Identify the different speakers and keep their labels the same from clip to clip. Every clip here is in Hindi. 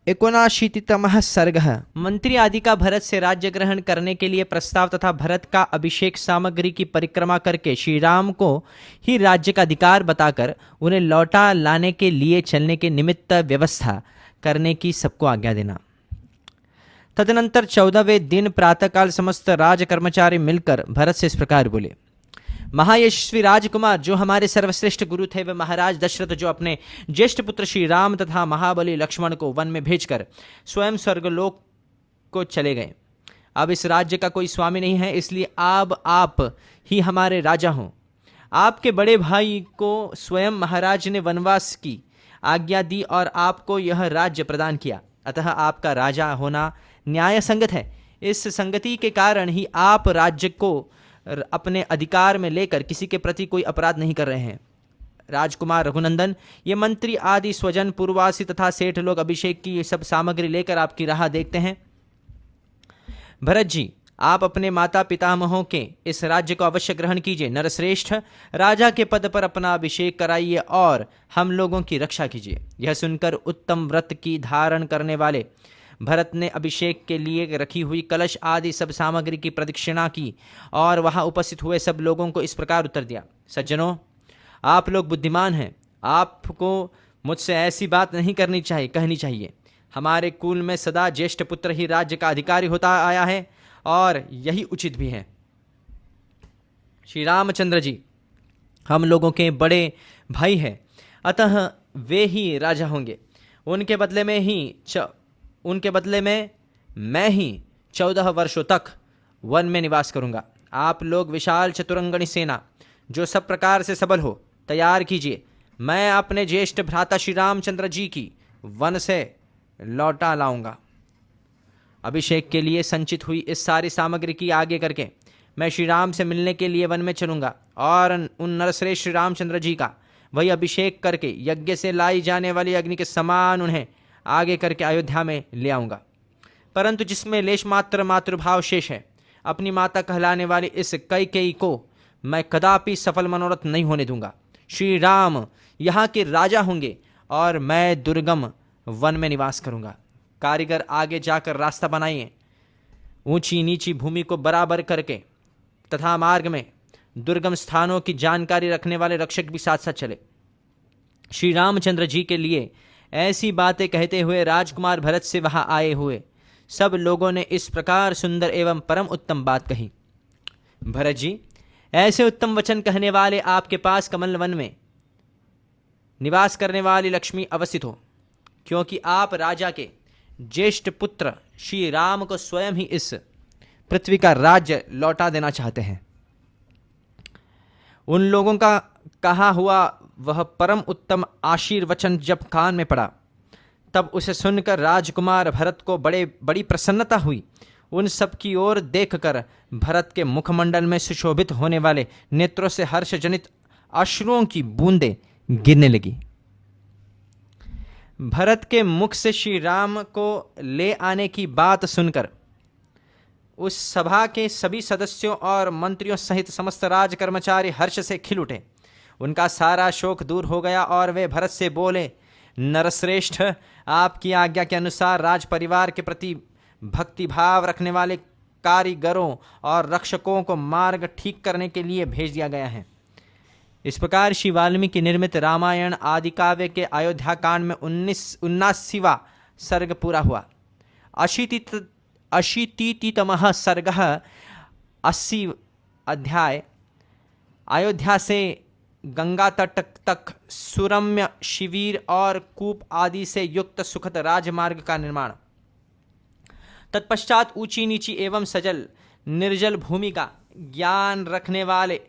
Speaker 1: एकोनाशीतितमः सर्गः। मंत्री आदि का भरत से राज्य ग्रहण करने के लिए प्रस्ताव तथा भरत का अभिषेक सामग्री की परिक्रमा करके श्री राम को ही राज्य का अधिकार बताकर उन्हें लौटा लाने के लिए चलने के निमित्त व्यवस्था करने की सबको आज्ञा देना। तदनंतर 14वें दिन प्रातःकाल समस्त राज कर्मचारी मिलकर भरत से इस प्रकार बोले। महायशस्वी राजकुमार, जो हमारे सर्वश्रेष्ठ गुरु थे, वे महाराज दशरथ, जो अपने ज्येष्ठ पुत्र श्री राम तथा महाबली लक्ष्मण को वन में भेजकर स्वयं स्वर्गलोक को चले गए, अब इस राज्य का कोई स्वामी नहीं है, इसलिए अब आप ही हमारे राजा हों। आपके बड़े भाई को स्वयं महाराज ने वनवास की आज्ञा दी और आपको यह राज्य प्रदान किया, अतः आपका राजा होना न्याय संगत है। इस संगति के कारण ही आप राज्य को अपने अधिकार में लेकर किसी के प्रति कोई अपराध नहीं कर रहे हैं। राजकुमार रघुनंदन, ये मंत्री आदि स्वजन पूर्ववासी तथा सेठ लोग अभिषेक की सब सामग्री लेकर आपकी राह देखते हैं। भरत जी, आप अपने माता पितामहों के इस राज्य को अवश्य ग्रहण कीजिए। नरश्रेष्ठ, राजा के पद पर अपना अभिषेक कराइए और हम लोगों की रक्षा कीजिए। यह सुनकर उत्तम व्रत की धारण करने वाले भरत ने अभिषेक के लिए रखी हुई कलश आदि सब सामग्री की प्रदक्षिणा की और वहां उपस्थित हुए सब लोगों को इस प्रकार उत्तर दिया। सज्जनों, आप लोग बुद्धिमान हैं, आपको मुझसे ऐसी बात नहीं कहनी चाहिए। हमारे कुल में सदा ज्येष्ठ पुत्र ही राज्य का अधिकारी होता आया है और यही उचित भी है। श्री रामचंद्र जी हम लोगों के बड़े भाई हैं, अतः वे ही राजा होंगे। उनके बदले में मैं ही 14 वर्षों तक वन में निवास करूंगा। आप लोग विशाल चतुरंगणी सेना, जो सब प्रकार से सबल हो, तैयार कीजिए। मैं अपने ज्येष्ठ भ्राता श्री रामचंद्र जी की वन से लौटा लाऊंगा। अभिषेक के लिए संचित हुई इस सारी सामग्री की आगे करके मैं श्री राम से मिलने के लिए वन में चलूंगा और उन नरश्रेष्ठ श्री रामचंद्र जी का वही अभिषेक करके यज्ञ से लाई जाने वाली अग्नि के समान उन्हें आगे करके अयोध्या में ले आऊंगा। परंतु जिसमें लेश मात्र मातृभाव शेष है, अपनी माता कहलाने वाली इस कैकेयी को मैं कदापि सफल मनोरथ नहीं होने दूंगा। श्री राम यहाँ के राजा होंगे और मैं दुर्गम वन में निवास करूंगा। कारीगर आगे जाकर रास्ता बनाइए, ऊंची नीची भूमि को बराबर करके तथा मार्ग में दुर्गम स्थानों की जानकारी रखने वाले रक्षक भी साथ साथ चले। श्री रामचंद्र जी के लिए ऐसी बातें कहते हुए राजकुमार भरत से वहां आए हुए सब लोगों ने इस प्रकार सुंदर एवं परम उत्तम बात कही। भरत जी, ऐसे उत्तम वचन कहने वाले आपके पास कमल वन में निवास करने वाली लक्ष्मी अवस्थित हो, क्योंकि आप राजा के ज्येष्ठ पुत्र श्री राम को स्वयं ही इस पृथ्वी का राज्य लौटा देना चाहते हैं। उन लोगों का कहा हुआ वह परम उत्तम आशीर्वचन जब कान में पड़ा, तब उसे सुनकर राजकुमार भरत को बड़ी प्रसन्नता हुई। उन सब की ओर देखकर भरत के मुखमंडल में सुशोभित होने वाले नेत्रों से हर्ष जनित अश्रुओं की बूंदें गिरने लगी। भरत के मुख से श्री राम को ले आने की बात सुनकर उस सभा के सभी सदस्यों और मंत्रियों सहित समस्त राज कर्मचारी हर्ष से खिल उठे। उनका सारा शोक दूर हो गया और वे भरत से बोले, नरश्रेष्ठ, आपकी आज्ञा के अनुसार राज परिवार के प्रति भक्तिभाव रखने वाले कारीगरों और रक्षकों को मार्ग ठीक करने के लिए भेज दिया गया है। इस प्रकार श्री वाल्मीकि निर्मित रामायण आदि काव्य के अयोध्या कांड में 79वां सर्ग पूरा हुआ। अशीतितमः सर्गः 80 अध्याय। अयोध्या से गंगा तट तक सुरम्य शिविर और कूप आदि से युक्त सुखद राजमार्ग का निर्माण। तत्पश्चात ऊंची नीची एवं सजल निर्जल भूमि का ज्ञान रखने वाले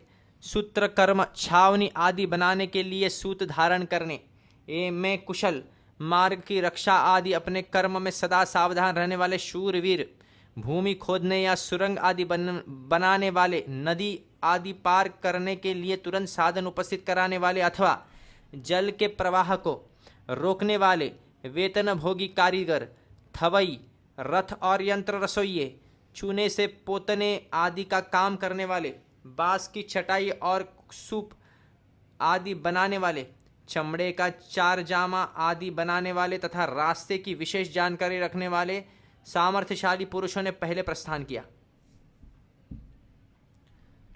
Speaker 1: सूत्र कर्म छावनी आदि बनाने के लिए सूत धारण करने में कुशल, मार्ग की रक्षा आदि अपने कर्म में सदा सावधान रहने वाले शूरवीर, भूमि खोदने या सुरंग आदि बनाने वाले, नदी आदि पार करने के लिए तुरंत साधन उपस्थित कराने वाले अथवा जल के प्रवाह को रोकने वाले, वेतन भोगी कारीगर, थवई, रथ और यंत्र रसोइये, चूने से पोतने आदि का काम करने वाले, बांस की चटाई और सूप आदि बनाने वाले, चमड़े का चारजामा आदि बनाने वाले तथा रास्ते की विशेष जानकारी रखने वाले सामर्थ्यशाली पुरुषों ने पहले प्रस्थान किया।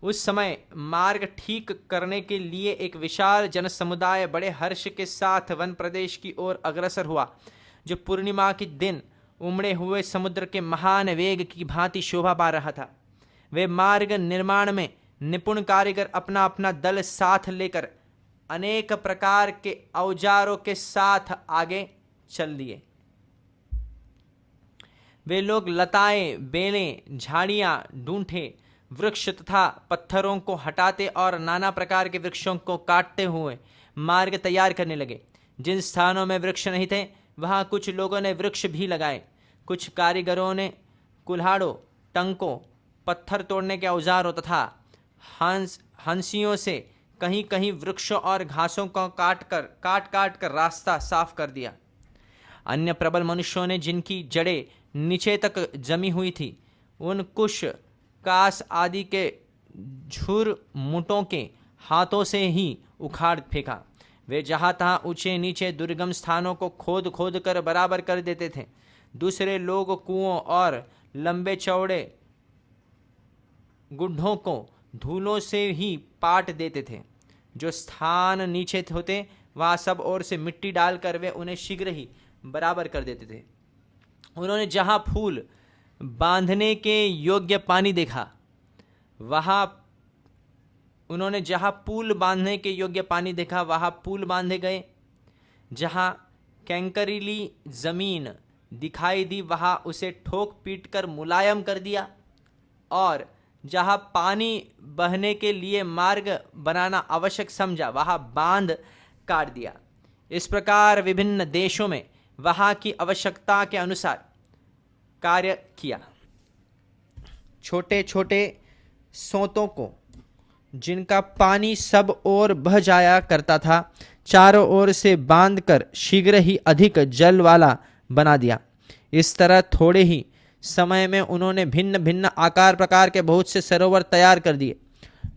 Speaker 1: उस समय मार्ग ठीक करने के लिए एक विशाल जनसमुदाय बड़े हर्ष के साथ वन प्रदेश की ओर अग्रसर हुआ, जो पूर्णिमा के दिन उमड़े हुए समुद्र के महान वेग की भांति शोभा पा रहा था। वे मार्ग निर्माण में निपुण कारीगर अपना अपना दल साथ लेकर अनेक प्रकार के औजारों के साथ आगे चल दिए। वे लोग लताएं, बेलें, झाड़ियां, डूंठे, वृक्ष तथा पत्थरों को हटाते और नाना प्रकार के वृक्षों को काटते हुए मार्ग तैयार करने लगे। जिन स्थानों में वृक्ष नहीं थे वहां कुछ लोगों ने वृक्ष भी लगाए। कुछ कारीगरों ने कुल्हाड़ों, टंकों, पत्थर तोड़ने के औजारों तथा हंसियों से कहीं कहीं वृक्षों और घासों को काट काट कर रास्ता साफ कर दिया। अन्य प्रबल मनुष्यों ने, जिनकी जड़ें नीचे तक जमी हुई थी, उन कुश, कास आदि के झुरमुटों के हाथों से ही उखाड़ फेंका। वे जहाँ तहाँ ऊंचे नीचे दुर्गम स्थानों को खोद खोद कर बराबर कर देते थे। दूसरे लोग कुओं और लंबे चौड़े गुड्ढों को धूलों से ही पाट देते थे। जो स्थान नीचे होते वहाँ सब ओर से मिट्टी डालकर वे उन्हें शीघ्र ही बराबर कर देते थे। उन्होंने जहाँ फूल बांधने के योग्य पानी देखा वहाँ पुल बांधे गए। जहाँ कैंकरीली जमीन दिखाई दी वहाँ उसे ठोक पीट कर मुलायम कर दिया, और जहाँ पानी बहने के लिए मार्ग बनाना आवश्यक समझा वहाँ बांध काट दिया। इस प्रकार विभिन्न देशों में वहाँ की आवश्यकता के अनुसार कार्य किया। छोटे छोटे सोतों को, जिनका पानी सब ओर बह जाया करता था, चारों ओर से बांधकर शीघ्र ही अधिक जल वाला बना दिया। इस तरह थोड़े ही समय में उन्होंने भिन्न भिन्न आकार प्रकार के बहुत से सरोवर तैयार कर दिए,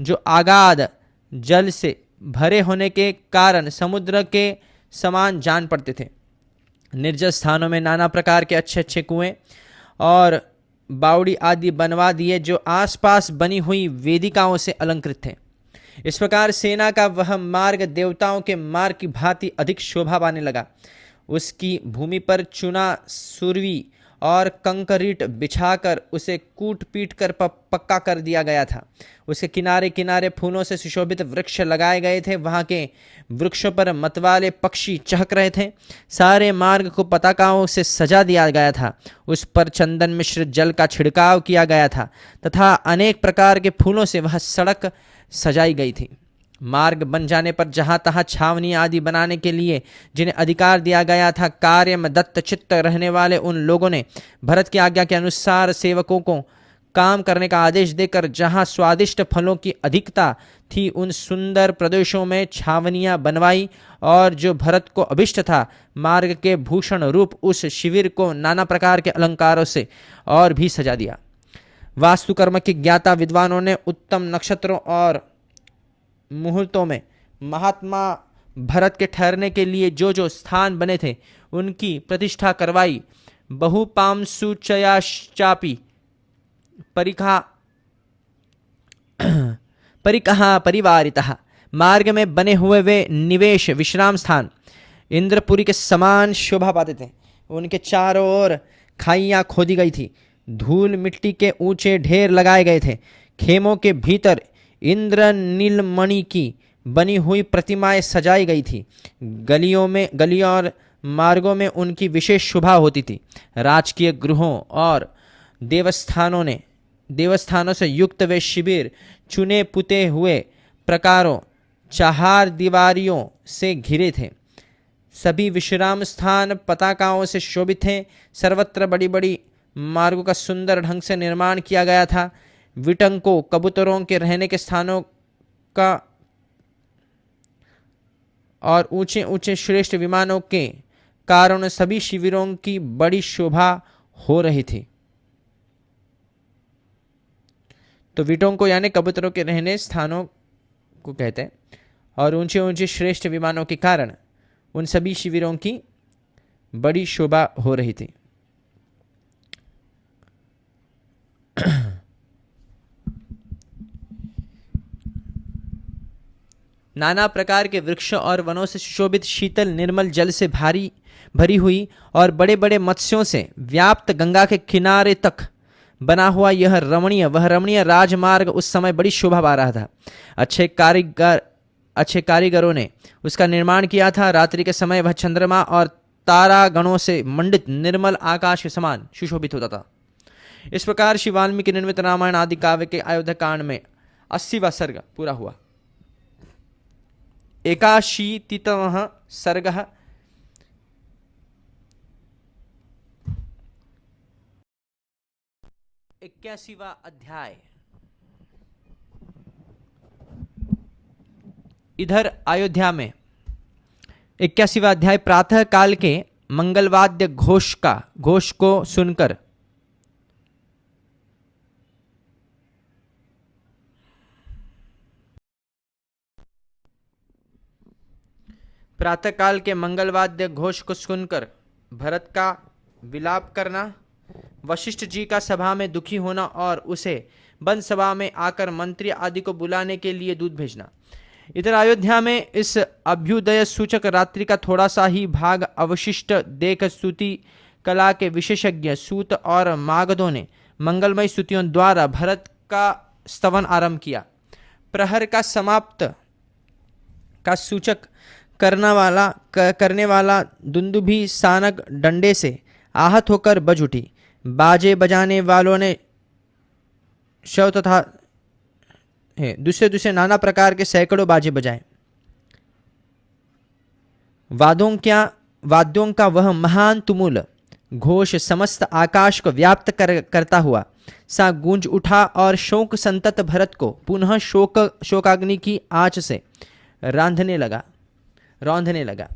Speaker 1: जो अगाध जल से भरे होने के कारण समुद्र के समान जान पड़ते थे। निर्जल स्थानों में नाना प्रकार के अच्छे अच्छे कुएं और बावड़ी आदि बनवा दिए, जो आसपास बनी हुई वेदिकाओं से अलंकृत थे। इस प्रकार सेना का वह मार्ग देवताओं के मार्ग की भांति अधिक शोभा पाने लगा। उसकी भूमि पर चुना, सुरवी और कंकरीट बिछाकर उसे कूट पीट कर पक्का कर दिया गया था। उसके किनारे किनारे फूलों से सुशोभित वृक्ष लगाए गए थे। वहाँ के वृक्षों पर मतवाले पक्षी चहक रहे थे। सारे मार्ग को पताकाओं से सजा दिया गया था। उस पर चंदन मिश्रित जल का छिड़काव किया गया था तथा अनेक प्रकार के फूलों से वह सड़क सजाई गई थी। मार्ग बन जाने पर जहाँ तहाँ छावनी आदि बनाने के लिए जिन्हें अधिकार दिया गया था, कार्य में दत्त चित्त रहने वाले उन लोगों ने भरत की आज्ञा के अनुसार सेवकों को काम करने का आदेश देकर जहाँ स्वादिष्ट फलों की अधिकता थी उन सुंदर प्रदेशों में छावनियाँ बनवाई, और जो भरत को अभिष्ट था मार्ग के भूषण रूप उस शिविर को नाना प्रकार के अलंकारों से और भी सजा दिया। वास्तुकर्म के ज्ञाता विद्वानों ने उत्तम नक्षत्रों और मुहूर्तों में महात्मा भरत के ठहरने के लिए जो जो स्थान बने थे उनकी प्रतिष्ठा करवाई। बहुपांशुचयाश्चापि परिकहा परिवारितः। मार्ग में बने हुए वे निवेश विश्राम स्थान इंद्रपुरी के समान शोभा पाते थे। उनके चारों ओर खाइयाँ खोदी गई थी। धूल मिट्टी के ऊंचे ढेर लगाए गए थे। खेमों के भीतर इंद्र नीलमणि की बनी हुई प्रतिमाएं सजाई गई थी। गलियों और मार्गों में उनकी विशेष शोभा होती थी। राजकीय गृहों और देवस्थानों से युक्त वे शिविर चुने पुते हुए प्रकारों चार दीवारियों से घिरे थे। सभी विश्राम स्थान पताकाओं से शोभित थे। सर्वत्र बड़ी बड़ी मार्गों का सुंदर ढंग से निर्माण किया गया था। विटंकों, कबूतरों के रहने के स्थानों का और ऊंचे ऊंचे श्रेष्ठ विमानों के कारण सभी शिविरों की बड़ी शोभा हो रही थी। तो विटों को यानी कबूतरों के रहने स्थानों को कहते हैं। और ऊंचे ऊंचे श्रेष्ठ विमानों के कारण उन सभी शिविरों की बड़ी शोभा हो रही थी। नाना प्रकार के वृक्षों और वनों से सुशोभित शीतल निर्मल जल से भरी हुई और बड़े बड़े मत्स्यों से व्याप्त गंगा के किनारे तक बना हुआ वह रमणीय राजमार्ग उस समय बड़ी शोभा पा रहा था। अच्छे कारीगरों ने उसका निर्माण किया था। रात्रि के समय वह चंद्रमा और तारागणों से मंडित निर्मल आकाश के समान सुशोभित होता था। इस प्रकार श्री वाल्मीकि निर्मित रामायण आदि काव्य के अयोध्या कांड में 80वां सर्ग पूरा हुआ। 81वां सर्ग 81वां अध्याय। इधर अयोध्या में 81वां अध्याय। प्रातः काल के मंगलवाद्य घोष को सुनकर प्रातःकाल के मंगलवाद्य घोष को सुनकर भरत का विलाप करना, वशिष्ठ जी का सभा में दुखी होना और उसे वन सभा में आकर मंत्री आदि को बुलाने के लिए दूत भेजना। इधर अयोध्या में इस अभ्युदय सूचक रात्रि का थोड़ा सा ही भाग अवशिष्ट देख स्तुति कला के विशेषज्ञ सूत और मागधों ने मंगलमय स्तुतियों द्वारा भरत का स्तवन आरंभ किया। प्रहर का समाप्त का सूचक करने वाला दुंदुभी सानक डंडे से आहत होकर बज उठी। बाजे बजाने वालों ने शव तथा दूसरे नाना प्रकार के सैकड़ों बाजे बजाए। वाद्यों का वह महान तुमुल घोष समस्त आकाश को व्याप्त करता हुआ सा गूंज उठा और शोक संतत भरत को पुनः शोकाग्नि की आंच से रौंदने लगा।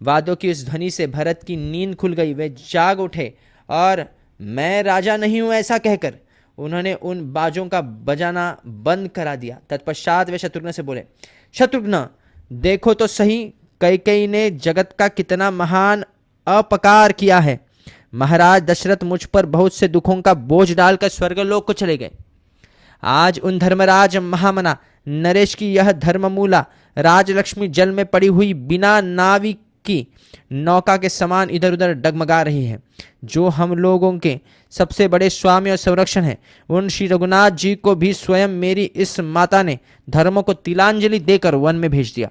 Speaker 1: वादों की उस ध्वनि से भरत की नींद खुल गई। वे जाग उठे और मैं राजा नहीं हूं ऐसा कहकर उन्होंने उन बाजों का बजाना बंद करा दिया। तत्पश्चात वे शत्रुघ्न से बोले, शत्रुघ्न देखो तो सही, कैकेयी ने जगत का कितना महान अपकार किया है। महाराज दशरथ मुझ पर बहुत से दुखों का बोझ डालकर स्वर्गलोक को चले गए। आज उन धर्मराज महामना नरेश की यह धर्ममूला राजलक्ष्मी जल में पड़ी हुई बिना नावी की नौका के समान इधर उधर डगमगा रही है। जो हम लोगों के सबसे बड़े स्वामी और संरक्षण है, उन श्री रघुनाथ जी को भी स्वयं मेरी इस माता ने धर्मों को तिलांजलि देकर वन में भेज दिया।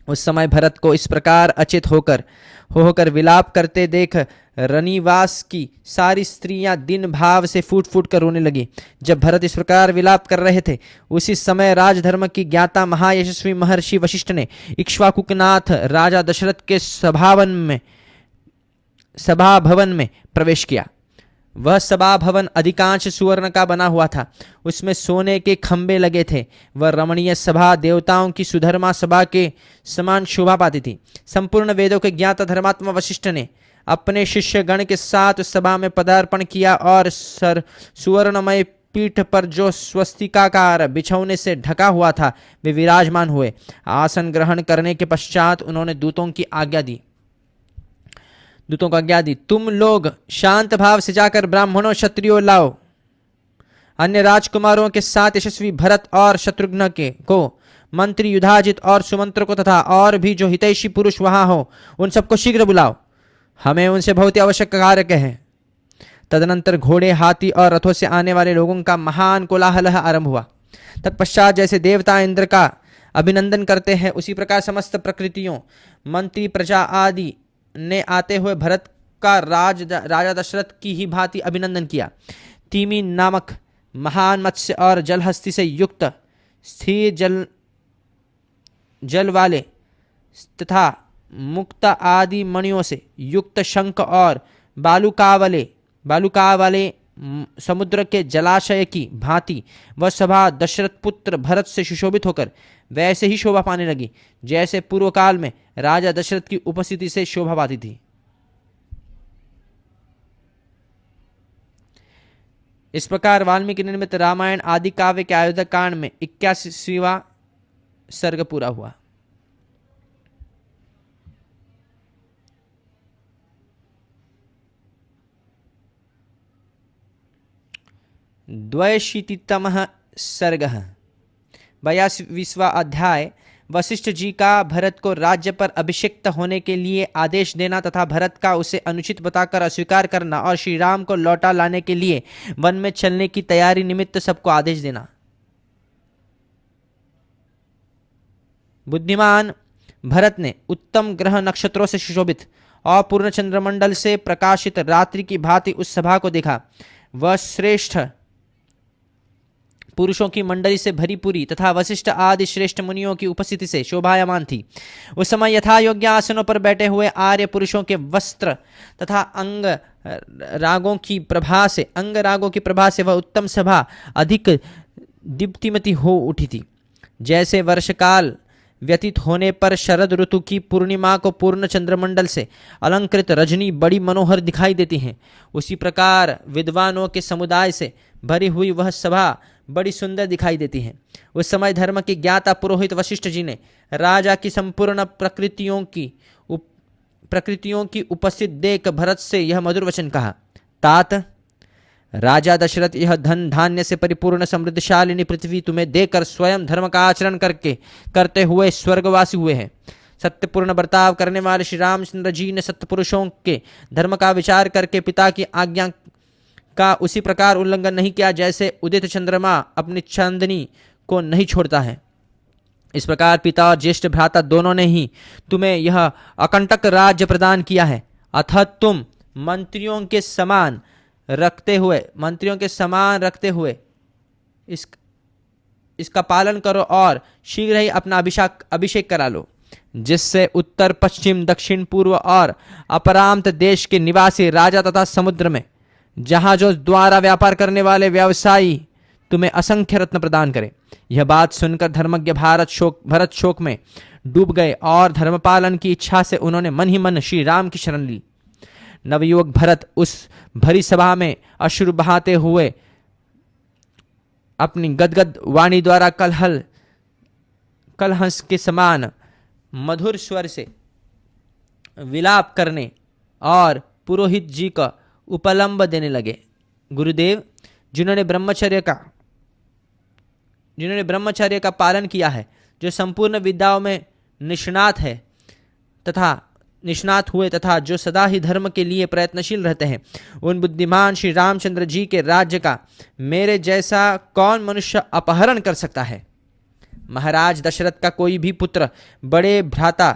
Speaker 1: उस समय भरत को इस प्रकार अचेत होकर विलाप करते देख रनिवास की सारी स्त्रियां दिन भाव से फूट फूट कर रोने लगी। जब भरत इस प्रकार विलाप कर रहे थे, उसी समय राजधर्म की ज्ञाता महायशस्वी महर्षि वशिष्ठ ने इक्ष्वाकुनाथ राजा दशरथ के सभा भवन में प्रवेश किया। वह सभा भवन अधिकांश सुवर्ण का बना हुआ था। उसमें सोने के खंभे लगे थे। वह रमणीय सभा देवताओं की सुधर्मा सभा के समान शोभा पाती थी। संपूर्ण वेदों के ज्ञाता धर्मात्मा वशिष्ठ ने अपने शिष्य गण के साथ सभा में पदार्पण किया और सुवर्णमय पीठ पर जो स्वस्तिकाकार बिछौने से ढका हुआ था वे विराजमान हुए। आसन ग्रहण करने के पश्चात उन्होंने दूतों को आज्ञा दी, तुम लोग शांत भाव से जाकर ब्राह्मणों क्षत्रियों लाओ। अन्य राजकुमारों के साथ यशस्वी भरत और शत्रुघ्न को मंत्री युधाजित और सुमंत्र को तथा और भी जो हितैषी पुरुष वहां हो उन सबको शीघ्र बुलाओ। हमें उनसे बहुत ही आवश्यक कार्य है। तदनंतर घोड़े, हाथी और रथों से आने वाले लोगों का महान कोलाहल आरंभ हुआ। तत्पश्चात जैसे देवता इंद्र का अभिनंदन करते हैं, उसी प्रकार समस्त प्रकृतियों, मंत्री, प्रजा आदि ने आते हुए भरत का राजा दशरथ की ही भांति अभिनंदन किया। तीमी नामक महान मत्स्य और जलहस्ती से युक्त स्थिर जल वाले तथा मुक्ता आदि मणियों से युक्त शंख और बालुका वाले समुद्र के जलाशय की भांति वह सभा दशरथ पुत्र भरत से सुशोभित होकर वैसे ही शोभा पाने लगी जैसे पूर्व काल में राजा दशरथ की उपस्थिति से शोभा पाती थी। इस प्रकार वाल्मीकि निर्मित रामायण आदि काव्य के अयोध्या कांड में 81वां सर्ग पूरा हुआ। द्वयशीतितमः सर्गः। 42वां अध्याय। वशिष्ठ जी का भरत को राज्य पर अभिषिक्त होने के लिए आदेश देना तथा भरत का उसे अनुचित बताकर अस्वीकार करना और श्री राम को लौटा लाने के लिए वन में चलने की तैयारी निमित्त सबको आदेश देना। बुद्धिमान भरत ने उत्तम ग्रह नक्षत्रों से सुशोभित और पूर्ण चंद्रमंडल से प्रकाशित रात्रि की भांति उस सभा को देखा। वह श्रेष्ठ पुरुषों की मंडली से भरी पूरी तथा वशिष्ठ आदि श्रेष्ठ मुनियों की उपस्थिति से शोभायमान थी। उस समय यथा योग्य आसनों पर बैठे हुए आर्य पुरुषों के वस्त्र तथा अंग रागों की प्रभा से वह उत्तम सभा अधिक दीप्तिमती हो उठी थी। जैसे वर्षकाल व्यतीत होने पर शरद ऋतु की पूर्णिमा को पूर्ण चंद्रमंडल से अलंकृत रजनी बड़ी मनोहर दिखाई देती हैं, उसी प्रकार विद्वानों के समुदाय से भरी हुई वह सभा बड़ी सुंदर दिखाई देती है। उस समय धर्म के ज्ञाता पुरोहित वशिष्ठ जी ने राजा की संपूर्ण प्रकृतियों की उपस्थित देख भरत से यह मधुर वचन कहा। तात, राजा दशरथ यह धन धान्य से परिपूर्ण समृद्धशालिनी पृथ्वी तुम्हें देकर स्वयं धर्म का आचरण करते हुए स्वर्गवासी हुए हैं। सत्यपूर्ण बर्ताव करने वाले श्री रामचंद्र जी ने सत्य पुरुषों के धर्म का विचार करके पिता की आज्ञा का उसी प्रकार उल्लंघन नहीं किया जैसे उदित चंद्रमा अपनी चांदनी को नहीं छोड़ता है। इस प्रकार पिता और ज्येष्ठ भ्राता दोनों ने ही तुम्हें यह अकंटक राज्य प्रदान किया है। अतः तुम मंत्रियों के समान रखते हुए इसका पालन करो और शीघ्र ही अपना अभिषेक करा लो, जिससे उत्तर पश्चिम दक्षिण पूर्व और अपरांत देश के निवासी राजा तथा समुद्र में जहाजों द्वारा व्यापार करने वाले व्यवसायी तुम्हें असंख्य रत्न प्रदान करें। यह बात सुनकर धर्मज्ञ भरत शोक में डूब गए और धर्मपालन की इच्छा से उन्होंने मन ही मन श्री राम की शरण ली। नवयुवक भरत उस भरी सभा में अश्रु बहाते हुए अपनी गदगद वाणी द्वारा कलहंस के समान मधुर स्वर से विलाप करने और पुरोहित जी का उपलंब देने लगे। गुरुदेव, जिन्होंने ब्रह्मचर्य का पालन किया है, जो संपूर्ण विद्याओं में निष्णात हुए तथा जो सदा ही धर्म के लिए प्रयत्नशील रहते हैं, उन बुद्धिमान श्री रामचंद्र जी के राज्य का मेरे जैसा कौन मनुष्य अपहरण कर सकता है। महाराज दशरथ का कोई भी पुत्र बड़े भ्राता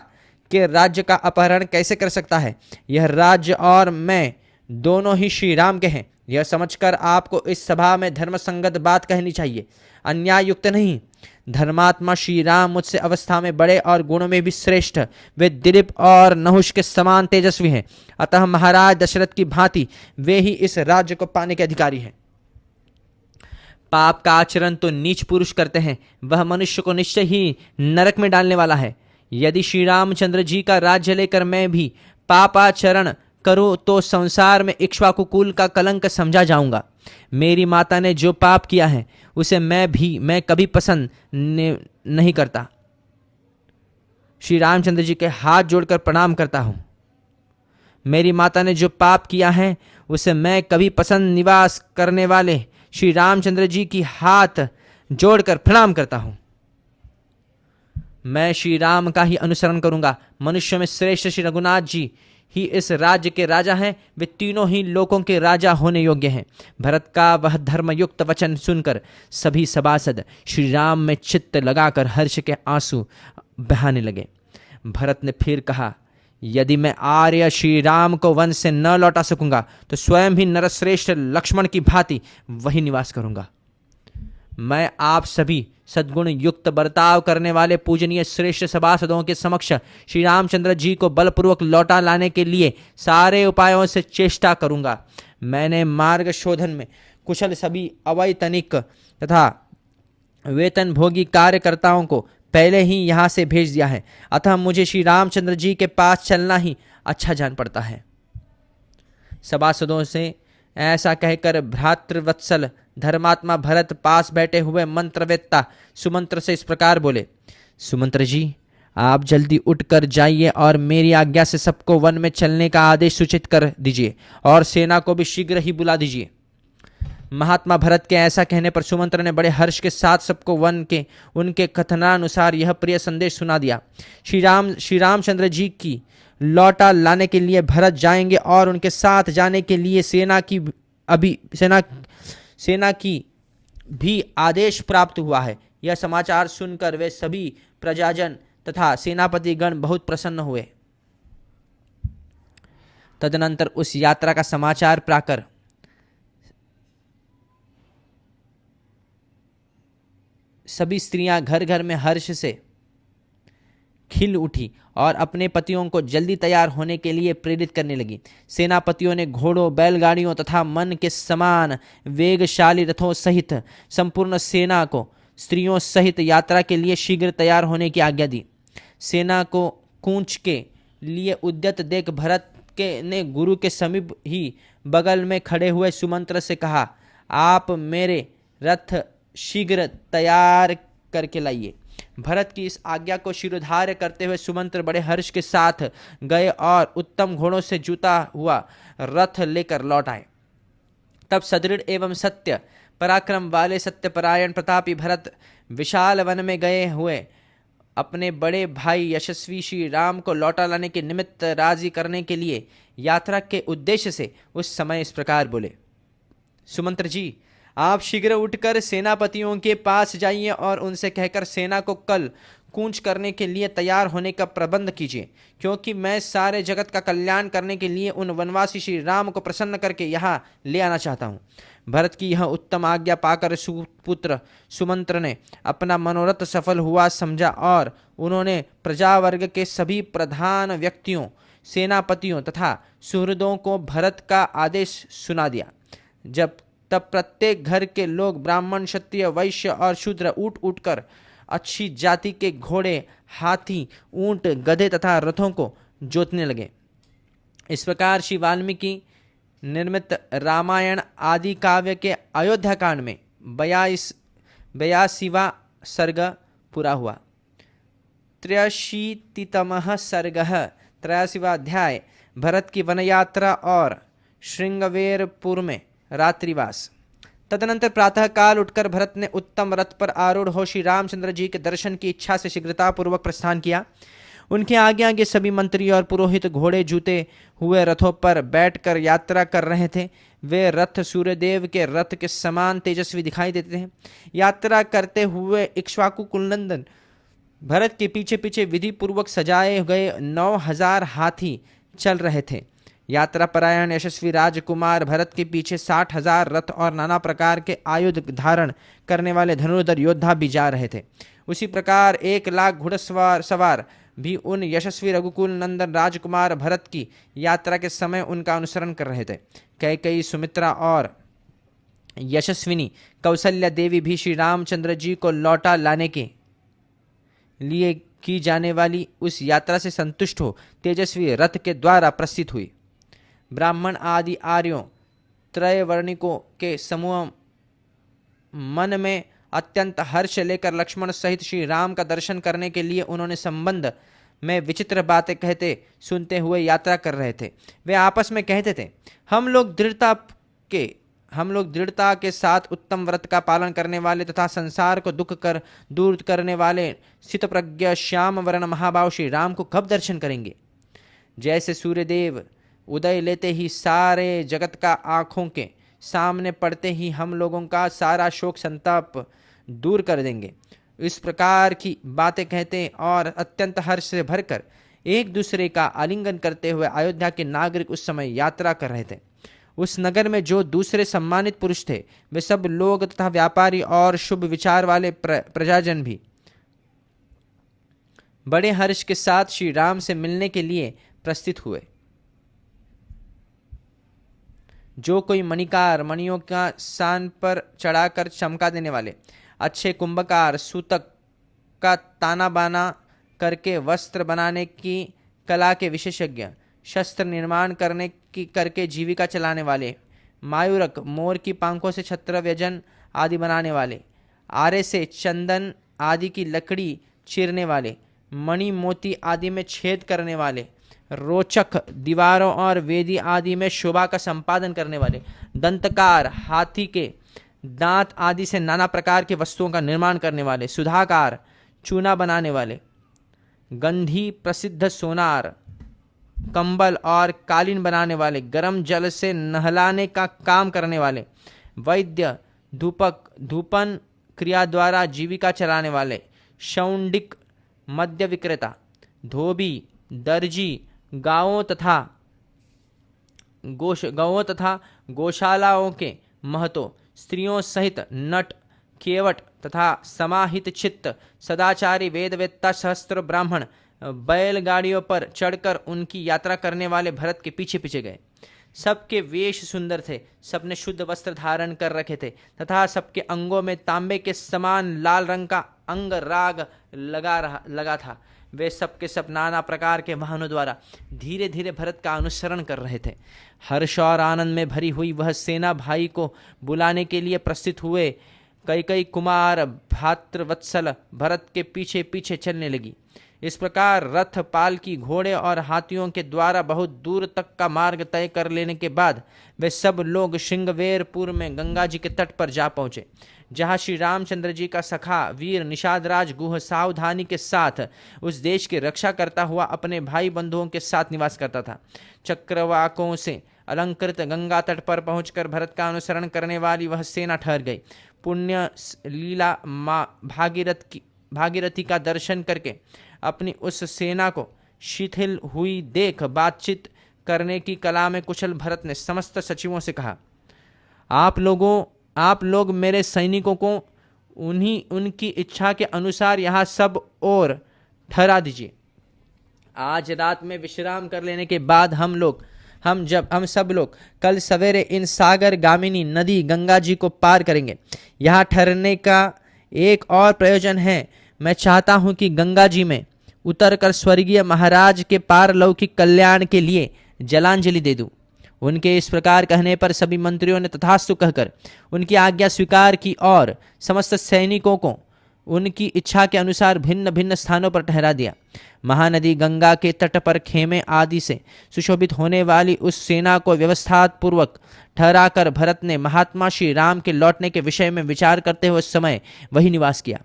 Speaker 1: के राज्य का अपहरण कैसे कर सकता है? यह राज्य और मैं दोनों ही श्री राम के हैं। यह समझकर आपको इस सभा में धर्म संगत बात कहनी चाहिए, अन्याय युक्त नहीं। धर्मात्मा श्री राम मुझसे अवस्था में बड़े और गुणों में भी श्रेष्ठ, वे दिलीप और नहुष के समान तेजस्वी हैं। अतः महाराज दशरथ की भांति वे ही इस राज्य को पाने के अधिकारी हैं। पाप का आचरण तो नीच पुरुष करते हैं, वह मनुष्य को निश्चय ही नरक में डालने वाला है। यदि श्री रामचंद्र जी का राज्य लेकर मैं भी पापाचरण करूं तो संसार में इक्ष्वाकु कुल का कलंक समझा जाऊंगा। मेरी माता ने जो पाप किया है उसे मैं कभी पसंद नहीं करता। श्री रामचंद्र जी के हाथ जोड़कर प्रणाम करता हूं। मेरी माता ने जो पाप किया है उसे मैं कभी पसंद निवास करने वाले श्री रामचंद्र जी की हाथ जोड़कर प्रणाम करता हूं। मैं श्री राम का ही अनुसरण करूंगा। मनुष्य में श्रेष्ठ श्री रघुनाथ जी ही इस राज्य के राजा हैं, वे तीनों ही लोकों के राजा होने योग्य हैं। भरत का वह धर्मयुक्त वचन सुनकर सभी सभासद श्री राम में चित्त लगाकर हर्ष के आंसू बहाने लगे। भरत ने फिर कहा, यदि मैं आर्य श्री राम को वन से न लौटा सकूंगा तो स्वयं ही नरश्रेष्ठ लक्ष्मण की भांति वही निवास करूंगा। मैं आप सभी सद्गुण युक्त बर्ताव करने वाले पूजनीय श्रेष्ठ सभासदों के समक्ष श्री रामचंद्र जी को बलपूर्वक लौटा लाने के लिए सारे उपायों से चेष्टा करूंगा। मैंने मार्ग शोधन में कुशल सभी अवैतनिक तथा वेतन भोगी कार्यकर्ताओं को पहले ही यहाँ से भेज दिया है, अतः मुझे श्री रामचंद्र जी के पास चलना ही अच्छा जान पड़ता है। सभासदों से ऐसा कहकर भ्रातृवत्सल धर्मात्मा भरत पास बैठे हुए मंत्रवेत्ता सुमंत्र से इस प्रकार बोले, सुमंत्र जी, आप जल्दी उठकर जाइए और मेरी आज्ञा से सबको वन में चलने का आदेश सूचित कर दीजिए और सेना को भी शीघ्र ही बुला दीजिए। महात्मा भरत के ऐसा कहने पर सुमंत्र ने बड़े हर्ष के साथ सबको वन के उनके कथनानुसार यह प्रिय संदेश सुना दिया। श्री रामचंद्र जी की लौटा लाने के लिए भरत जाएंगे और उनके साथ जाने के लिए सेना की भी आदेश प्राप्त हुआ है। यह समाचार सुनकर वे सभी प्रजाजन तथा सेनापतिगण बहुत प्रसन्न हुए। तदनंतर उस यात्रा का समाचार पाकर सभी स्त्रियां घर घर में हर्ष से खिल उठी और अपने पतियों को जल्दी तैयार होने के लिए प्रेरित करने लगी। सेनापतियों ने घोड़ों, बैलगाड़ियों तथा मन के समान वेगशाली रथों सहित संपूर्ण सेना को स्त्रियों सहित यात्रा के लिए शीघ्र तैयार होने की आज्ञा दी। सेना को कूच के लिए उद्यत देख भरत ने गुरु के समीप ही बगल में खड़े हुए सुमंत्र से कहा, आप मेरे रथ शीघ्र तैयार करके लाइए। भरत की इस आज्ञा को शिरोधार्य करते हुए सुमंत्र बड़े हर्ष के साथ गए और उत्तम घोड़ों से जुता हुआ रथ लेकर लौट आए। तब सदृढ़ एवं सत्य पराक्रम वाले सत्यपरायण प्रतापी भरत विशाल वन में गए हुए अपने बड़े भाई यशस्वी श्री राम को लौटा लाने के निमित्त राजी करने के लिए यात्रा के उद्देश्य से उस समय इस प्रकार बोले, सुमंत्र जी, आप शीघ्र उठकर सेनापतियों के पास जाइए और उनसे कहकर सेना को कल कूच करने के लिए तैयार होने का प्रबंध कीजिए, क्योंकि मैं सारे जगत का कल्याण करने के लिए उन वनवासी श्री राम को प्रसन्न करके यहाँ ले आना चाहता हूँ। भरत की यह उत्तम आज्ञा पाकर सुपुत्र सुमंत्र ने अपना मनोरथ सफल हुआ समझा और उन्होंने प्रजावर्ग के सभी प्रधान व्यक्तियों, सेनापतियों तथा सुहृदों को भरत का आदेश सुना दिया। तब प्रत्येक घर के लोग ब्राह्मण, क्षत्रिय, वैश्य और शूद्र उठ उठकर अच्छी जाति के घोड़े, हाथी, ऊंट, गधे तथा रथों को जोतने लगे। इस प्रकार श्री वाल्मीकि निर्मित रामायण आदि काव्य के अयोध्या कांड में 82वां सर्ग पूरा हुआ। 83तमः सर्गः 83वां अध्याय भरत की वनयात्रा और श्रृंगवेरपुर में रात्रिवास। तदनंतर प्रातः काल उठकर भरत ने उत्तम रथ पर आरूढ़ हो श्री रामचंद्र जी के दर्शन की इच्छा से शीघ्रतापूर्वक प्रस्थान किया। उनके आगे आगे सभी मंत्री और पुरोहित घोड़े जूते हुए रथों पर बैठकर यात्रा कर रहे थे। वे रथ सूर्यदेव के रथ के समान तेजस्वी दिखाई देते हैं। यात्रा करते हुए इक्ष्वाकु कुलनंदन भरत के पीछे पीछे विधि पूर्वक सजाए गए 9000 हाथी चल रहे थे। यात्रा परायण यशस्वी राजकुमार भरत के पीछे 60,000 रथ और नाना प्रकार के आयुध धारण करने वाले धनुर्धर योद्धा भी जा रहे थे। उसी प्रकार 1 लाख घुड़सवार भी उन यशस्वी रघुकुल नंदन राजकुमार भरत की यात्रा के समय उनका अनुसरण कर रहे थे। कैकेयी, सुमित्रा और यशस्विनी कौशल्या देवी भी श्री रामचंद्र जी को लौटा लाने के लिए की जाने वाली उस यात्रा से संतुष्ट हो तेजस्वी रथ के द्वारा प्रस्थित हुई। ब्राह्मण आदि आर्यों त्रयवर्णिकों के समूह मन में अत्यंत हर्ष लेकर लक्ष्मण सहित श्री राम का दर्शन करने के लिए उन्होंने संबंध में विचित्र बातें कहते सुनते हुए यात्रा कर रहे थे। वे आपस में कहते थे, हम लोग दृढ़ता के साथ उत्तम व्रत का पालन करने वाले तथा संसार को दुख कर दूर करने वाले स्थितप्रज्ञ श्याम वर्ण महाभाव श्री राम को कब दर्शन करेंगे। जैसे सूर्यदेव उदय लेते ही सारे जगत का आंखों के सामने पड़ते ही हम लोगों का सारा शोक संताप दूर कर देंगे। इस प्रकार की बातें कहते और अत्यंत हर्ष से भरकर एक दूसरे का आलिंगन करते हुए अयोध्या के नागरिक उस समय यात्रा कर रहे थे। उस नगर में जो दूसरे सम्मानित पुरुष थे वे सब लोग तथा व्यापारी और शुभ विचार वाले प्रजाजन भी बड़े हर्ष के साथ श्री राम से मिलने के लिए प्रस्थित हुए। जो कोई मणिकार, मणियों का सान पर चढ़ाकर चमका देने वाले, अच्छे कुंभकार, सूतक का ताना बाना करके वस्त्र बनाने की कला के विशेषज्ञ, शस्त्र निर्माण करके जीविका चलाने वाले, मायूरक, मोर की पंखों से छत्र व्यंजन आदि बनाने वाले, आरे से चंदन आदि की लकड़ी चीरने वाले, मणि मोती आदि में छेद करने वाले, रोचक, दीवारों और वेदी आदि में शोभा का संपादन करने वाले, दंतकार, हाथी के दांत आदि से नाना प्रकार के वस्तुओं का निर्माण करने वाले, सुधाकार, चूना बनाने वाले, गंधी प्रसिद्ध सोनार, कंबल और कालीन बनाने वाले, गर्म जल से नहलाने का काम करने वाले, वैद्य, धूपक, धूपन क्रिया द्वारा जीविका चलाने वाले, शौंडिक, मद्य विक्रेता, धोबी, दर्जी, गांवों तथा गौशालाओं के महतो, स्त्रियों सहित नट, केवट तथा समाहित चित्त, सदाचारी, वेदवेत्ता, सहस्त्र ब्राह्मण बैलगाड़ियों पर चढ़कर उनकी यात्रा करने वाले भरत के पीछे पीछे गए। सबके वेश सुंदर थे, सबने शुद्ध वस्त्र धारण कर रखे थे तथा सबके अंगों में तांबे के समान लाल रंग का अंग राग लगा था। वे सबके सब नाना प्रकार के वाहनों द्वारा धीरे धीरे भरत का अनुसरण कर रहे थे। हर्ष और आनंद में भरी हुई वह सेना भाई को बुलाने के लिए प्रस्थित हुए। कई कुमार भातृवत्सल भरत के पीछे पीछे चलने लगी। इस प्रकार रथ, पालकी, घोड़े और हाथियों के द्वारा बहुत दूर तक का मार्ग तय कर लेने के बाद वे सब लोग श्रृंगवेरपुर में गंगा जी के तट पर जा पहुंचे, जहां श्री रामचंद्र जी का सखा वीर निषादराज गुह सावधानी के साथ उस देश की रक्षा करता हुआ अपने भाई बंधुओं के साथ निवास करता था। चक्रवाकों से अलंकृत गंगा तट पर पहुंचकर भरत का अनुसरण करने वाली वह सेना ठहर गई। पुण्य लीला माँ भागीरथी का दर्शन करके अपनी उस सेना को शिथिल हुई देख बातचीत करने की कला में कुशल भरत ने समस्त सचिवों से कहा, आप लोग मेरे सैनिकों को उनकी इच्छा के अनुसार यहाँ सब और ठहरा दीजिए। आज रात में विश्राम कर लेने के बाद हम सब लोग कल सवेरे इन सागर गामिनी नदी गंगा जी को पार करेंगे। यहाँ ठहरने का एक और प्रयोजन है। मैं चाहता हूँ कि गंगा जी में उतरकर स्वर्गीय महाराज के पारलौकिक कल्याण के लिए जलांजलि दे दूं। उनके इस प्रकार कहने पर सभी मंत्रियों ने तथास्तु कहकर उनकी आज्ञा स्वीकार की और समस्त सैनिकों को उनकी इच्छा के अनुसार भिन्न भिन्न स्थानों पर ठहरा दिया। महानदी गंगा के तट पर खेमे आदि से सुशोभित होने वाली उस सेना को व्यवस्थापूर्वक ठहराकर भरत ने महात्मा श्री राम के लौटने के विषय में विचार करते हुए समय वही निवास किया।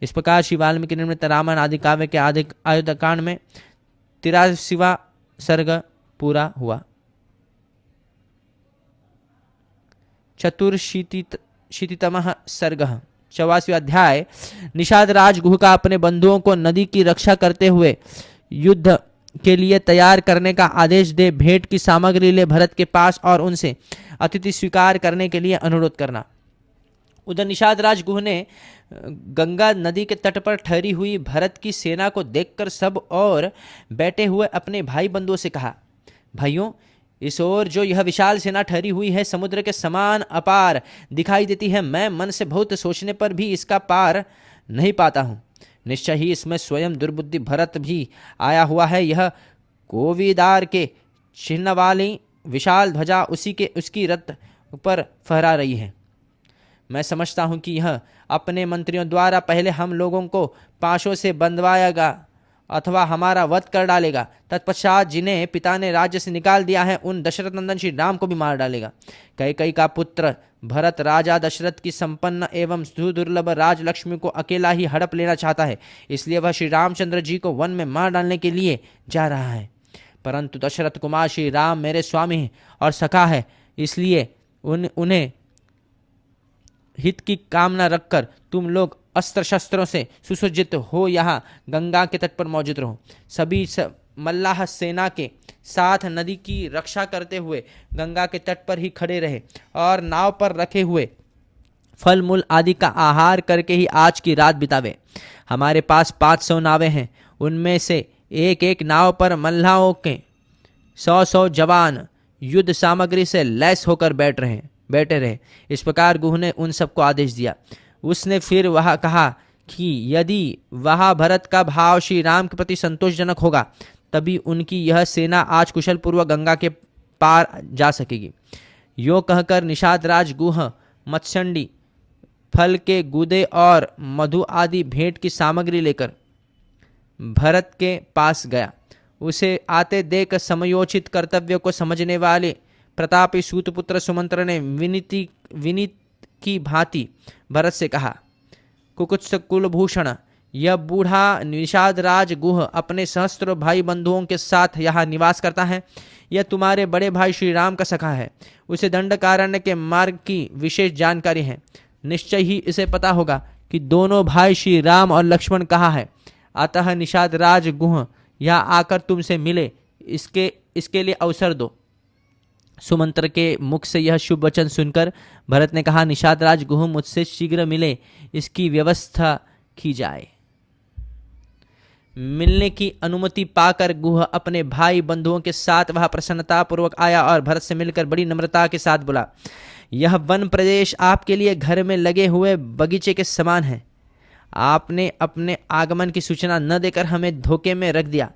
Speaker 1: इस प्रकार श्री वाल्मीकि निर्मित रामायण आदि काव्य के अयोध्याकांड में 83वां सर्ग पूरा हुआ। चतुर्शीतितमः सर्गः 84वां अध्याय। निषाद राजगुह का अपने बंधुओं को नदी की रक्षा करते हुए युद्ध के लिए तैयार करने का आदेश दे भेंट की सामग्री ले भरत के पास और उनसे अतिथि स्वीकार करने के लिए अनुरोध करना। उधर निषाद राजगुह ने गंगा नदी के तट पर ठहरी हुई भरत की सेना को देखकर सब और बैठे हुए अपने भाई बंधुओं से कहा, भाइयों, इस ओर जो यह विशाल सेना ठहरी हुई है समुद्र के समान अपार दिखाई देती है। मैं मन से बहुत सोचने पर भी इसका पार नहीं पाता हूँ। निश्चय ही इसमें स्वयं दुर्बुद्धि भरत भी आया हुआ है। यह कोविदार के चिन्ह वाली विशाल ध्वजा उसकी रथ पर फहरा रही है। मैं समझता हूँ कि यह अपने मंत्रियों द्वारा पहले हम लोगों को पाशों से बंधवाएगा अथवा हमारा वध कर डालेगा। तत्पश्चात जिन्हें पिता ने राज्य से निकाल दिया है उन दशरथ नंदन श्री राम को भी मार डालेगा। कैकेयी का पुत्र भरत राजा दशरथ की संपन्न एवं सुदुर्लभ राजलक्ष्मी को अकेला ही हड़प लेना चाहता है, इसलिए वह श्री रामचंद्र जी को वन में मार डालने के लिए जा रहा है। परंतु दशरथ कुमार श्री राम मेरे स्वामी हैं और सखा है, इसलिए उन्हें हित की कामना रखकर तुम लोग अस्त्र शस्त्रों से सुसज्जित हो यहाँ गंगा के तट पर मौजूद रहो। सभी मल्लाह सेना के साथ नदी की रक्षा करते हुए गंगा के तट पर ही खड़े रहे और नाव पर रखे हुए फल मूल आदि का आहार करके ही आज की रात बितावे। हमारे पास 500 नावें हैं, उनमें से एक एक नाव पर मल्लाहों के 100 जवान युद्ध सामग्री से लैस होकर बैठे रहे। इस प्रकार गुह ने उन सबको आदेश दिया। उसने फिर वह कहा कि यदि वह भरत का भाव श्री राम के प्रति संतोषजनक होगा तभी उनकी यह सेना आज कुशल पूर्वक गंगा के पार जा सकेगी। यो कहकर निषाद राज गुह मत्स्यंडी फल के गुदे और मधु आदि भेंट की सामग्री लेकर भरत के पास गया। उसे आते देख समयोचित कर्तव्य को समझने वाले प्रतापी सूतपुत्र सुमंत्र ने की भांति भरत से कहा, कुकुत्स कुलभूषण, यह बूढ़ा निषाद राज गुह अपने सहस्त्रों भाई बंधुओं के साथ यहाँ निवास करता है। यह तुम्हारे बड़े भाई श्री राम का सखा है। उसे दंडकारण्य के मार्ग की विशेष जानकारी है। निश्चय ही इसे पता होगा कि दोनों भाई श्री राम और लक्ष्मण कहाँ है। अतः निषाद राज गुह यहाँ आकर तुमसे मिले, इसके लिए अवसर दो। सुमंत्र के मुख से यह शुभ वचन सुनकर भरत ने कहा, निषाद राज गुह मुझसे शीघ्र मिले, इसकी व्यवस्था की जाए। मिलने की अनुमति पाकर गुह अपने भाई बंधुओं के साथ वह प्रसन्नता पूर्वक आया और भरत से मिलकर बड़ी नम्रता के साथ बोला, यह वन प्रदेश आपके लिए घर में लगे हुए बगीचे के समान है। आपने अपने आगमन की सूचना न देकर हमें धोखे में रख दिया।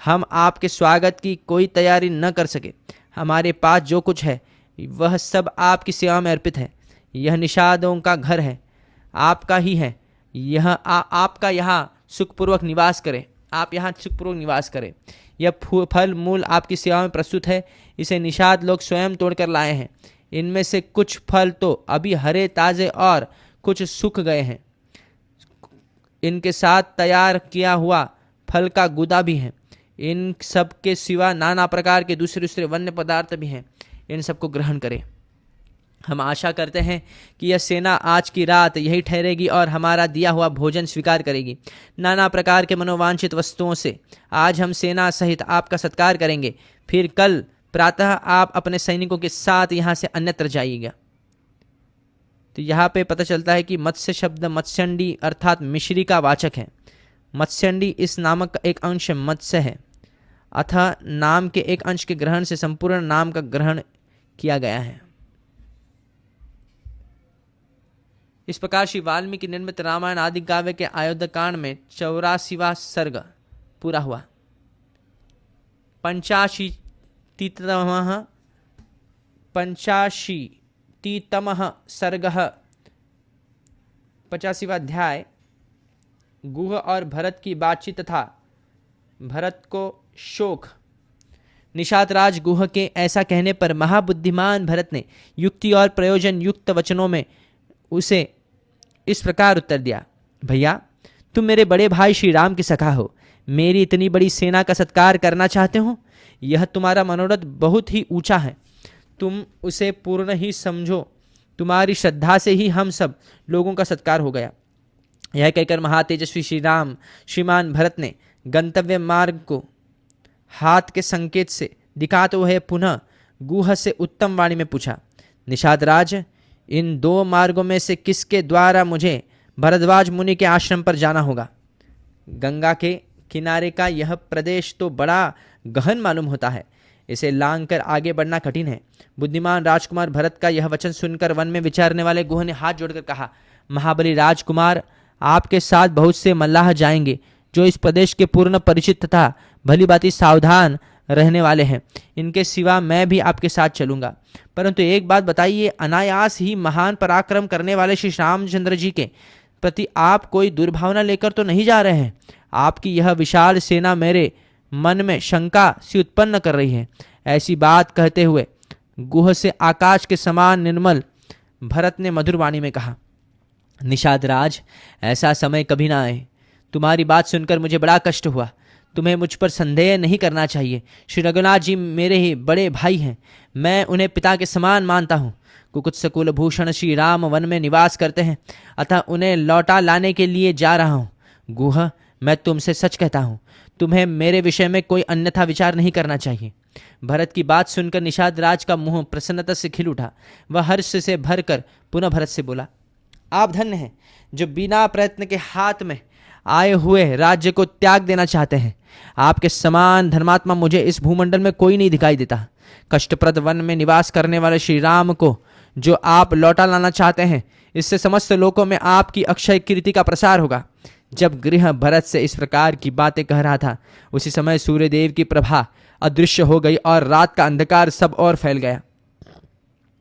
Speaker 1: हम आपके स्वागत की कोई तैयारी न कर सके। हमारे पास जो कुछ है वह सब आपकी सेवा में अर्पित है। यह निषादों का घर है, आपका ही है। यह आपका यहाँ सुखपूर्वक निवास करें। आप यहाँ सुखपूर्वक निवास करें। यह फल मूल आपकी सेवा में प्रस्तुत है। इसे निषाद लोग स्वयं तोड़कर लाए हैं। इनमें से कुछ फल तो अभी हरे ताज़े और कुछ सूख गए हैं। इनके साथ तैयार किया हुआ फल का गुदा भी है। इन सब के सिवा नाना प्रकार के दूसरे वन्य पदार्थ भी हैं। इन सबको ग्रहण करें। हम आशा करते हैं कि यह सेना आज की रात यही ठहरेगी और हमारा दिया हुआ भोजन स्वीकार करेगी। नाना प्रकार के मनोवांछित वस्तुओं से आज हम सेना सहित आपका सत्कार करेंगे। फिर कल प्रातः आप अपने सैनिकों के साथ यहाँ से अन्यत्र जाइएगा। तो यहाँ पे पता चलता है कि मत्स्य शब्द मत्स्यंडी अर्थात मिश्री का वाचक है। मत्स्यंडी इस नामक का एक अंश मत्स्य है, अतः नाम के एक अंश के ग्रहण से संपूर्ण नाम का ग्रहण किया गया है। इस प्रकार श्री वाल्मीकि निर्मित रामायण आदि काव्य के अयोध्याकांड में 84वां सर्ग पूरा हुआ। 85तमः सर्गः 85वां अध्याय गुह और भरत की बातचीत तथा भरत को शोक। निषाद राज गुह के ऐसा कहने पर महाबुद्धिमान भरत ने युक्ति और प्रयोजन युक्त वचनों में उसे इस प्रकार उत्तर दिया, भैया तुम मेरे बड़े भाई श्री राम के सखा हो। मेरी इतनी बड़ी सेना का सत्कार करना चाहते हो। यह तुम्हारा मनोरथ बहुत ही ऊंचा है। तुम उसे पूर्ण ही समझो। तुम्हारी श्रद्धा से ही हम सब लोगों का सत्कार हो गया। यह कहकर महातेजस्वी श्री राम श्रीमान भरत ने गंतव्य मार्ग को हाथ के संकेत से दिखाते हुए पुनः गुह से उत्तम वाणी में पूछा, निषाद राज, इन दो मार्गों में से किसके द्वारा मुझे भरद्वाज मुनि के आश्रम पर जाना होगा? गंगा के किनारे का यह प्रदेश तो बड़ा गहन मालूम होता है। इसे लांघकर आगे बढ़ना कठिन है। बुद्धिमान राजकुमार भरत का यह वचन सुनकर वन में विचरने वाले गुह ने हाथ जोड़कर कहा, महाबली राजकुमार, आपके साथ बहुत से मल्लाह जाएंगे जो इस प्रदेश के पूर्ण परिचित तथा भली भांति सावधान रहने वाले हैं। इनके सिवा मैं भी आपके साथ चलूंगा। परंतु एक बात बताइए, अनायास ही महान पराक्रम करने वाले श्री रामचंद्र जी के प्रति आप कोई दुर्भावना लेकर तो नहीं जा रहे हैं? आपकी यह विशाल सेना मेरे मन में शंका सी उत्पन्न कर रही है। ऐसी बात कहते हुए गुह से आकाश के समान निर्मल भरत ने मधुर वाणी में कहा, निषाद राज, ऐसा समय कभी ना आए। तुम्हारी बात सुनकर मुझे बड़ा कष्ट हुआ। तुम्हें मुझ पर संदेह नहीं करना चाहिए। श्री रघुनाथ जी मेरे ही बड़े भाई हैं। मैं उन्हें पिता के समान मानता हूँ। कुकुत्स कुलभूषण श्री राम वन में निवास करते हैं, अतः उन्हें लौटा लाने के लिए जा रहा हूँ। गुह, मैं तुमसे सच कहता हूँ, तुम्हें मेरे विषय में कोई अन्यथा विचार नहीं करना चाहिए। भरत की बात सुनकर निषाद राज का मुंह प्रसन्नता से खिल उठा। वह हर्ष से भरकर पुनः भरत से बोला, आप धन्य हैं जो बिना प्रयत्न के हाथ में आए हुए राज्य को त्याग देना चाहते हैं। आपके समान धर्मात्मा मुझे इस भूमंडल में कोई नहीं दिखाई देता। कष्टप्रद वन में निवास करने वाले श्री राम को जो आप लौटा लाना चाहते हैं, इससे समस्त लोकों में आपकी अक्षय कीर्ति का प्रसार होगा। जब गृह भरत से इस प्रकार की बातें कह रहा था, उसी समय सूर्यदेव की प्रभा अदृश्य हो गई और रात का अंधकार सब ओर फैल गया।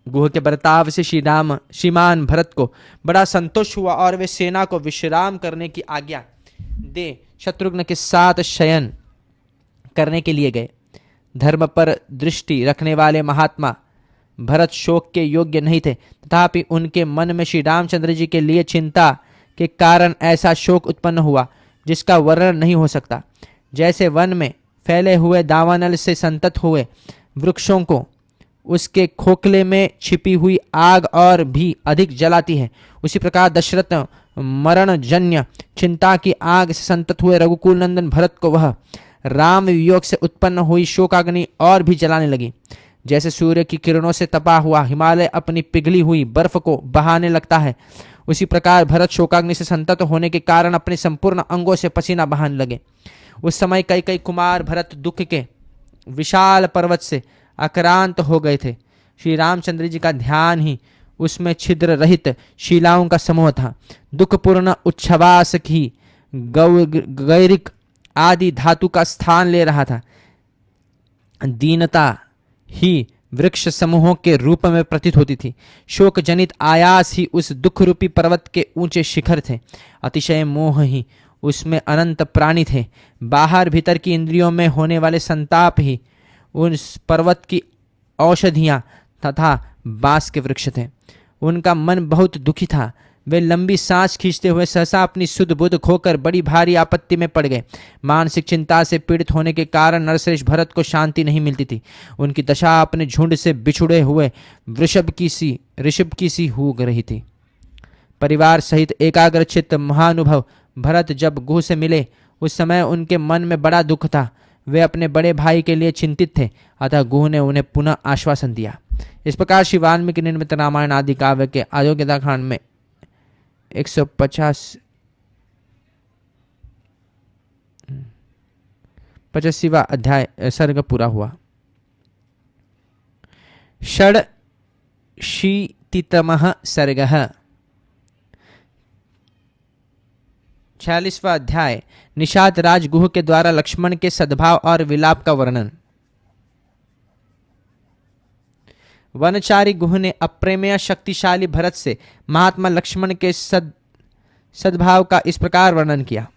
Speaker 1: गुह के बर्ताव से श्रीमान भरत को बड़ा संतोष हुआ और वे सेना को विश्राम करने की आज्ञा दे शत्रुघ्न के साथ शयन करने के लिए गए। धर्म पर दृष्टि रखने वाले महात्मा भरत शोक के योग्य नहीं थे, तथापि उनके मन में श्री रामचंद्र जी के लिए चिंता के कारण ऐसा शोक उत्पन्न हुआ जिसका वर्णन नहीं हो सकता। जैसे वन में फैले हुए दावानल से संतत हुए वृक्षों को उसके खोखले में छिपी हुई आग और भी अधिक जलाती है, उसी प्रकार दशरथ मरण जन्य चिंता की आग से संतत हुए रघुकुल नंदन भरत को वह राम वियोग से उत्पन्न हुई शोकाग्नि और भी जलाने लगी। जैसे सूर्य की किरणों से तपा हुआ हिमालय अपनी पिघली हुई बर्फ को बहाने लगता है, उसी प्रकार भरत शोकाग्नि से संतत होने के कारण अपने संपूर्ण अंगों से पसीना बहाने लगे। उस समय कई कई कुमार भरत दुख के विशाल पर्वत से आक्रांत हो गए थे। श्री रामचंद्र जी का ध्यान ही उसमें छिद्र रहित शिलाओं का समूह था। दुखपूर्ण उच्छ्वास की गैरिक आदि धातु का स्थान ले रहा था। दीनता ही वृक्ष समूहों के रूप में प्रतीत होती थी। शोक जनित आयास ही उस दुख रूपी पर्वत के ऊंचे शिखर थे। अतिशय मोह ही उसमें अनंत प्राणी थे। बाहर भीतर की इंद्रियों में होने वाले संताप ही उस पर्वत की औषधियां तथा बांस के वृक्ष थे। उनका मन बहुत दुखी था। वे लंबी सांस खींचते हुए सहसा अपनी सुध बुध खोकर बड़ी भारी आपत्ति में पड़ गए। मानसिक चिंता से पीड़ित होने के कारण नरश्रेष्ठ भरत को शांति नहीं मिलती थी। उनकी दशा अपने झुंड से बिछुड़े हुए ऋषभ की सी हो रही थी। परिवार सहित एकाग्रचित्त महानुभव भरत जब गुह से मिले, उस समय उनके मन में बड़ा दुख था। वे अपने बड़े भाई के लिए चिंतित थे, अतः गुह ने उन्हें पुनः आश्वासन दिया। इस प्रकार श्री वाल्मीकि निर्मित रामायण आदि काव्य के अयोग्यता कांड में 185वां अध्याय सर्ग पूरा हुआ। षडशीतितमः सर्गः 46वां अध्याय निषाद राज गुह के द्वारा लक्ष्मण के सद्भाव और विलाप का वर्णन। वनचारी गुह ने अप्रेमेय शक्तिशाली भरत से महात्मा लक्ष्मण के सद्भाव का इस प्रकार वर्णन किया।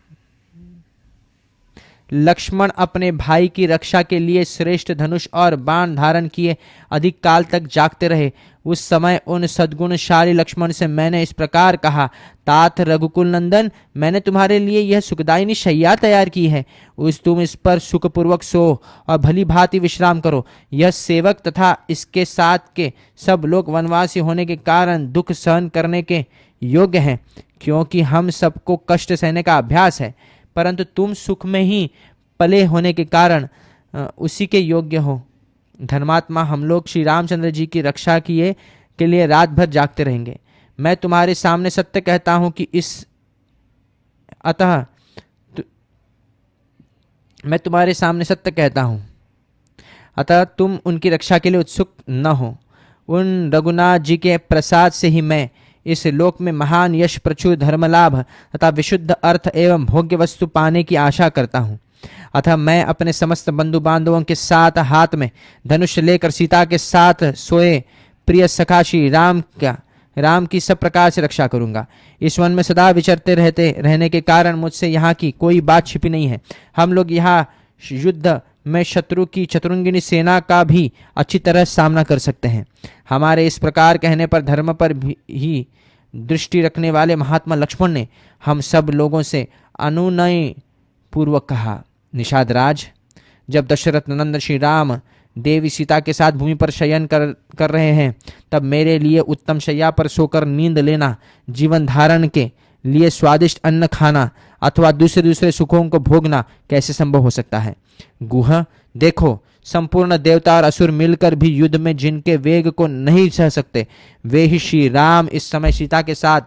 Speaker 1: लक्ष्मण अपने भाई की रक्षा के लिए श्रेष्ठ धनुष और बाण धारण किए अधिक काल तक जागते रहे। उस समय उन सद्गुणशाली लक्ष्मण से मैंने इस प्रकार कहा, तात रघुकुल नंदन, मैंने तुम्हारे लिए यह सुखदायिनी शैया तैयार की है। तुम इस पर सुखपूर्वक सो और भली भांति विश्राम करो। यह सेवक तथा इसके साथ के सब लोग वनवासी होने के कारण दुख सहन करने के योग्य हैं, क्योंकि हम सबको कष्ट सहने का अभ्यास है, परंतु तुम सुख में ही पले होने के कारण उसी के योग्य हो। धर्मात्मा हम लोग श्री रामचंद्र जी की रक्षा किए के लिए रात भर जागते रहेंगे। मैं तुम्हारे सामने सत्य कहता हूं कि अतः तुम उनकी रक्षा के लिए उत्सुक न हो। उन रघुनाथ जी के प्रसाद से ही मैं इस लोक में महान यश, प्रचुर धर्मलाभ तथा विशुद्ध अर्थ एवं भोग्य वस्तु पाने की आशा करता हूँ। अतः मैं अपने समस्त बंधु बांधवों के साथ हाथ में धनुष लेकर सीता के साथ सोए प्रिय सखा श्री राम की सब प्रकार से रक्षा करूंगा। इस वन में सदा विचरते रहने के कारण मुझसे यहाँ की कोई बात छिपी नहीं है। हम लोग यहाँ युद्ध में शत्रु की चतुरंगिनी सेना का भी अच्छी तरह सामना कर सकते हैं। हमारे इस प्रकार कहने पर धर्म पर ही दृष्टि रखने वाले महात्मा लक्ष्मण ने हम सब लोगों से अनुनय पूर्वक कहा, निषाद राज, जब दशरथ नंदन श्री राम देवी सीता के साथ भूमि पर शयन कर रहे हैं, तब मेरे लिए उत्तम शैया पर सोकर नींद लेना, जीवन धारण के लिए स्वादिष्ट अन्न खाना अथवा दूसरे सुखों को भोगना कैसे संभव हो सकता है। गुह, देखो, संपूर्ण देवता और असुर मिलकर भी युद्ध में जिनके वेग को नहीं सह सकते, वे ही श्री राम इस समय सीता के साथ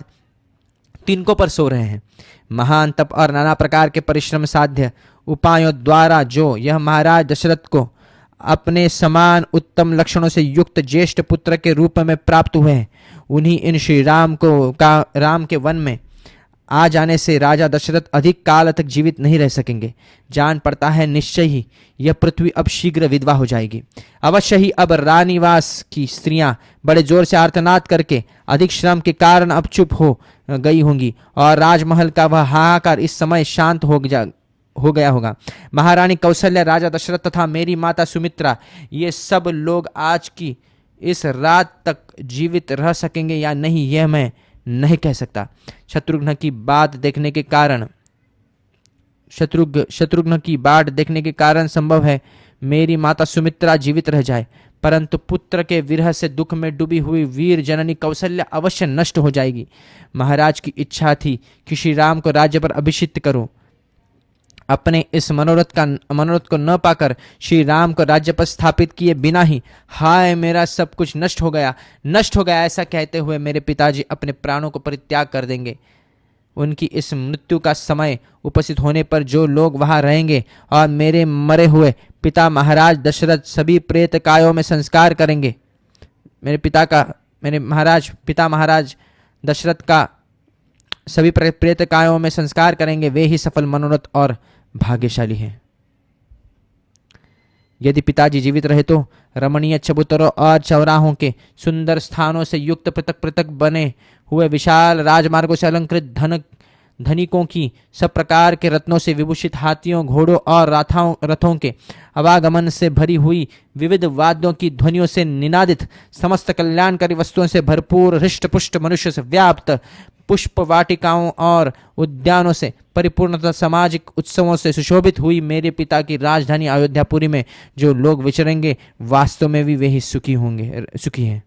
Speaker 1: तिनकों पर सो रहे हैं। महान तप और नाना प्रकार के परिश्रम साध्य उपायों द्वारा जो यह महाराज दशरथ को अपने समान उत्तम लक्षणों से युक्त ज्येष्ठ पुत्र के रूप में प्राप्त हुए हैं, उन्हीं इन श्री राम के वन में आ जाने से राजा दशरथ अधिक काल तक जीवित नहीं रह सकेंगे। जान पड़ता है निश्चय ही यह पृथ्वी अब शीघ्र विधवा हो जाएगी। अवश्य ही अब रानीवास की स्त्रियां बड़े जोर से आर्तनाद करके अधिक श्रम के कारण अब चुप हो गई होंगी और राजमहल का वह हाहाकार इस समय शांत हो गया होगा। महारानी कौशल्या, राजा दशरथ तथा मेरी माता सुमित्रा, ये सब लोग आज की इस रात तक जीवित रह सकेंगे या नहीं यह मैं नहीं कह सकता। शत्रुघ्न की बाट देखने के कारण संभव है मेरी माता सुमित्रा जीवित रह जाए, परंतु पुत्र के विरह से दुख में डूबी हुई वीर जननी कौशल्या अवश्य नष्ट हो जाएगी। महाराज की इच्छा थी कि श्री राम को राज्य पर अभिषिक्त करो। अपने इस मनोरथ को न पाकर श्री राम को राज्य पर स्थापित किए बिना ही हाय मेरा सब कुछ नष्ट हो गया ऐसा कहते हुए मेरे पिताजी अपने प्राणों को परित्याग कर देंगे। उनकी इस मृत्यु का समय उपस्थित होने पर जो लोग वहां रहेंगे और मेरे मरे हुए पिता महाराज दशरथ सभी प्रेत कायों में संस्कार करेंगे। मेरे पिता महाराज दशरथ का सभी प्रेत कायों में संस्कार करेंगे, वे ही सफल मनोरथ और भाग्यशाली हैं। यदि पिताजी जीवित रहे तो रमणीय चबूतरों और चौराहों के सुंदर स्थानों से युक्त पृथक पृथक बने हुए विशाल राजमार्गों से अलंकृत धनिकों की सब प्रकार के रत्नों से विभूषित हाथियों, घोड़ों और रथों के आवागमन से भरी हुई विविध वाद्यों की ध्वनियों से निनादित समस्त कल्याणकारी वस्तुओं से भरपूर हृष्ट पुष्ट मनुष्य से व्याप्त पुष्प वाटिकाओं और उद्यानों से परिपूर्ण तथा सामाजिक उत्सवों से सुशोभित हुई मेरे पिता की राजधानी अयोध्यापुरी में जो लोग विचरेंगे वास्तव में भी वे ही सुखी हैं।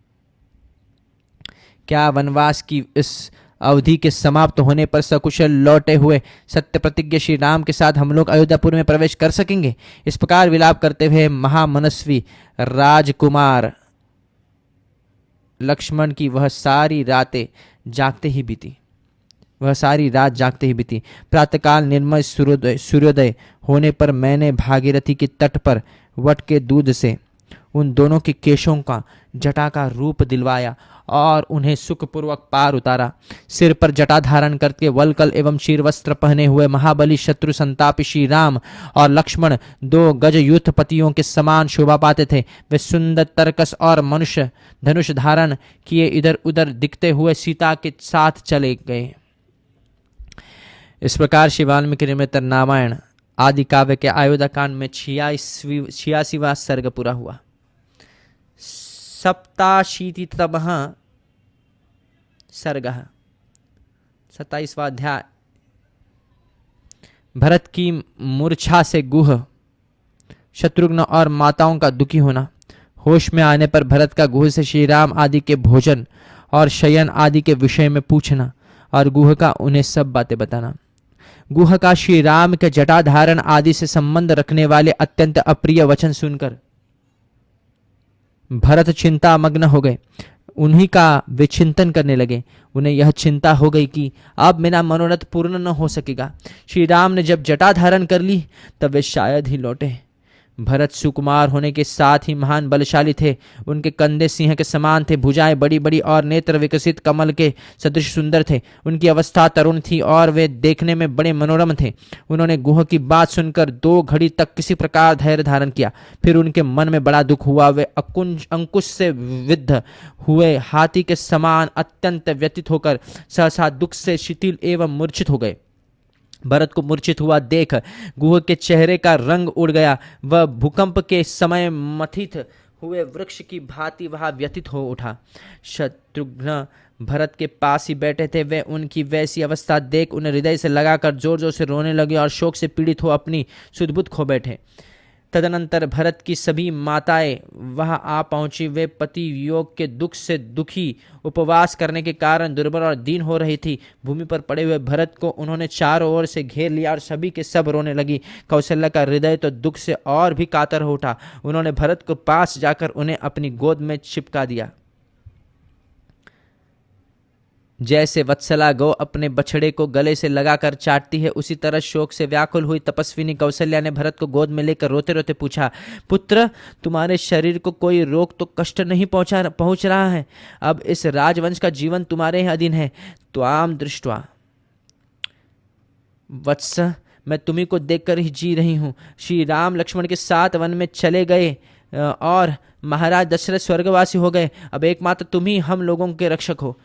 Speaker 1: क्या वनवास की इस अवधि के समाप्त होने पर सकुशल लौटे हुए सत्य प्रतिज्ञ श्री राम के साथ हम लोग अयोध्यापुर में प्रवेश कर सकेंगे? इस प्रकार विलाप करते हुए महामनस्वी राजकुमार लक्ष्मण की वह सारी रात जागते ही बीती। प्रातःकाल निर्मल सूर्योदय होने पर मैंने भागीरथी के तट पर वट के दूध से उन दोनों के केशों का जटा का रूप दिलवाया और उन्हें सुखपूर्वक पार उतारा। सिर पर जटा धारण करके वलकल एवं शीर वस्त्र पहने हुए महाबली शत्रु संतापी श्री राम और लक्ष्मण 2 गज युद्धपतियों के समान शोभा पाते थे। वे सुंदर तरकस और मनुष्य धनुष धारण किए इधर उधर दिखते हुए सीता के साथ चले गए। इस प्रकार श्री वाल्मीकि रामायण रामायण आदि काव्य के अयोध्या कांड में 86वां सर्ग पूरा हुआ। 87तमः सर्गः 27वां अध्याय। भरत की मूर्छा से गुह, शत्रुघ्न और माताओं का दुखी होना। होश में आने पर भरत का गुह से श्री राम आदि के भोजन और शयन आदि के विषय में पूछना और गुह का उन्हें सब बातें बताना। गुह का श्री राम के जटा धारण आदि से संबंध रखने वाले अत्यंत अप्रिय वचन सुनकर भरत चिंता मग्न हो गए। उन्हीं का वे चिंतन करने लगे। उन्हें यह चिंता हो गई कि अब मेरा मनोरथ पूर्ण न हो सकेगा। श्री राम ने जब जटा धारण कर ली तब वे शायद ही लौटे। भरत सुकुमार होने के साथ ही महान बलशाली थे। उनके कंधे सिंह के समान थे, भुजाएं बड़ी बड़ी और नेत्र विकसित कमल के सदृश सुंदर थे। उनकी अवस्था तरुण थी और वे देखने में बड़े मनोरम थे। उन्होंने गुह की बात सुनकर 2 घड़ी तक किसी प्रकार धैर्य धारण किया। फिर उनके मन में बड़ा दुख हुआ। वे अंकुश से विद्ध हुए हाथी के समान अत्यंत व्यथित होकर सहसा दुख से शिथिल एवं मूर्छित हो गए। भरत को मूर्छित हुआ देख गुह के चेहरे का रंग उड़ गया। वह भूकंप के समय मथित हुए वृक्ष की भांति वहां व्यथित हो उठा। शत्रुघ्न भरत के पास ही बैठे थे। वे उनकी वैसी अवस्था देख उन्हें हृदय से लगाकर जोर जोर से रोने लगे और शोक से पीड़ित हो अपनी सुध-बुध खो बैठे। तदनंतर भरत की सभी माताएं वहां आ पहुंची। वे पति वियोग के दुख से दुखी, उपवास करने के कारण दुर्बल और दीन हो रही थी। भूमि पर पड़े हुए भरत को उन्होंने चारों ओर से घेर लिया और सभी के सब रोने लगी। कौशल्या का हृदय तो दुख से और भी कातर हो उठा। उन्होंने भरत को पास जाकर उन्हें अपनी गोद में चिपका दिया। जैसे वत्सला गौ अपने बछड़े को गले से लगाकर चाटती है, उसी तरह शोक से व्याकुल हुई तपस्विनी कौशल्या ने भरत को गोद में लेकर रोते रोते पूछा, पुत्र, तुम्हारे शरीर को कोई रोग तो कष्ट नहीं पहुंच रहा है? अब इस राजवंश का जीवन तुम्हारे ही अधीन है। त्वाम दृष्ट्वा वत्स, मैं तुम्ही को देखकर ही जी रही हूँ। श्री राम लक्ष्मण के साथ वन में चले गए और महाराज दशरथ स्वर्गवासी हो गए। अब एकमात्र तुम ही हम लोगों के रक्षक हो।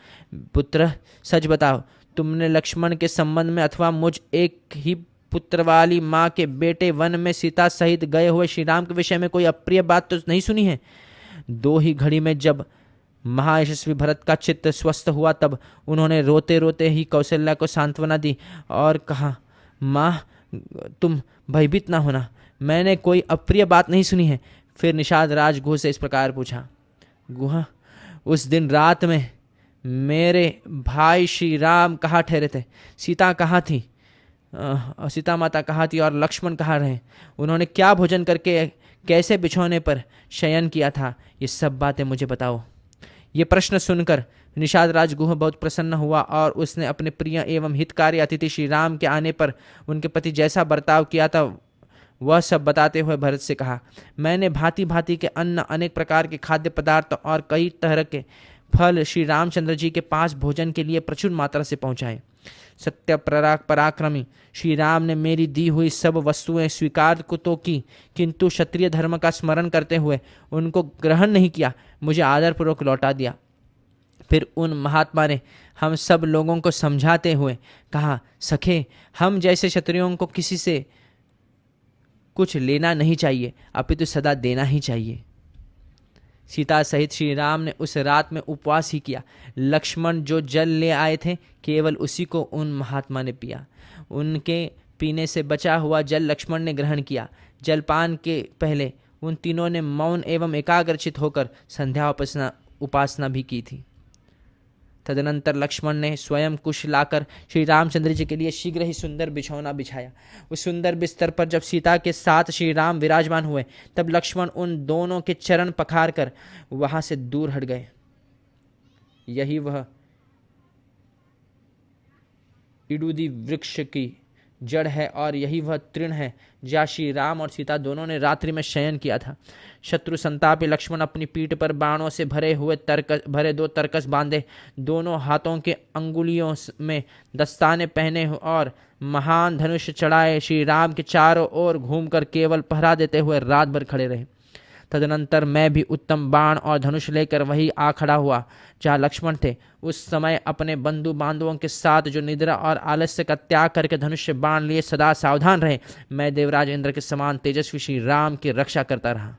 Speaker 1: पुत्र, सच बताओ, तुमने लक्ष्मण के संबंध में अथवा मुझ एक ही पुत्र वाली माँ के बेटे वन में सीता सहित गए हुए श्री राम के विषय में कोई अप्रिय बात तो नहीं सुनी है? दो ही घड़ी में जब महायशस्वी भरत का चित्त स्वस्थ हुआ तब उन्होंने रोते रोते ही कौशल्या को सांत्वना दी और कहा, माँ तुम भयभीत ना होना, मैंने कोई अप्रिय बात नहीं सुनी है। फिर निषाद राज गुह से इस प्रकार पूछा, गुहा उस दिन रात में मेरे भाई श्री राम कहाँ ठहरे थे? सीता कहाँ थी? सीता माता कहाँ थी और लक्ष्मण कहाँ रहे? उन्होंने क्या भोजन करके कैसे बिछौने पर शयन किया था? ये सब बातें मुझे बताओ। ये प्रश्न सुनकर निषाद राज गुह बहुत प्रसन्न हुआ और उसने अपने प्रिय एवं हितकारी अतिथि श्री राम के आने पर उनके प्रति जैसा बर्ताव किया था वह सब बताते हुए भरत से कहा, मैंने भांति भांति के अन्न, अनेक प्रकार के खाद्य पदार्थ और कई तरह के फल श्री रामचंद्र जी के पास भोजन के लिए प्रचुर मात्रा से पहुंचाए। सत्य पराक्रमी श्री राम ने मेरी दी हुई सब वस्तुएं स्वीकार तो की, किंतु क्षत्रिय धर्म का स्मरण करते हुए उनको ग्रहण नहीं किया, मुझे आदरपूर्वक लौटा दिया। फिर उन महात्मा ने हम सब लोगों को समझाते हुए कहा, सखे हम जैसे क्षत्रियों को किसी से कुछ लेना नहीं चाहिए, अपितु सदा देना ही चाहिए। सीता सहित श्री राम ने उस रात में उपवास ही किया। लक्ष्मण जो जल ले आए थे केवल उसी को उन महात्मा ने पिया। उनके पीने से बचा हुआ जल लक्ष्मण ने ग्रहण किया। जलपान के पहले उन तीनों ने मौन एवं एकाग्रचित होकर संध्या उपासना भी की थी। तदनंतर लक्ष्मण ने स्वयं कुश लाकर श्री रामचंद्र जी के लिए शीघ्र ही सुंदर बिछौना बिछाया। उस सुंदर बिस्तर पर जब सीता के साथ श्री राम विराजमान हुए तब लक्ष्मण उन दोनों के चरण पखार कर वहां से दूर हट गए। यही वह इडुदी वृक्ष की जड़ है और यही वह तृण है जहाँ श्री राम और सीता दोनों ने रात्रि में शयन किया था। शत्रु संतापी लक्ष्मण अपनी पीठ पर बाणों से भरे दो तरकस बांधे, दोनों हाथों के अंगुलियों में दस्ताने पहने और महान धनुष चढ़ाए श्री राम के चारों ओर घूमकर केवल पहरा देते हुए रात भर खड़े रहे। तदनंतर मैं भी उत्तम बाण और धनुष लेकर वही आ खड़ा हुआ जहाँ लक्ष्मण थे। उस समय अपने बंधु बांधवों के साथ जो निद्रा और आलस्य का त्याग करके धनुष से बाण लिए सदा सावधान रहे, मैं देवराज इंद्र के समान तेजस्वी श्री राम की रक्षा करता रहा।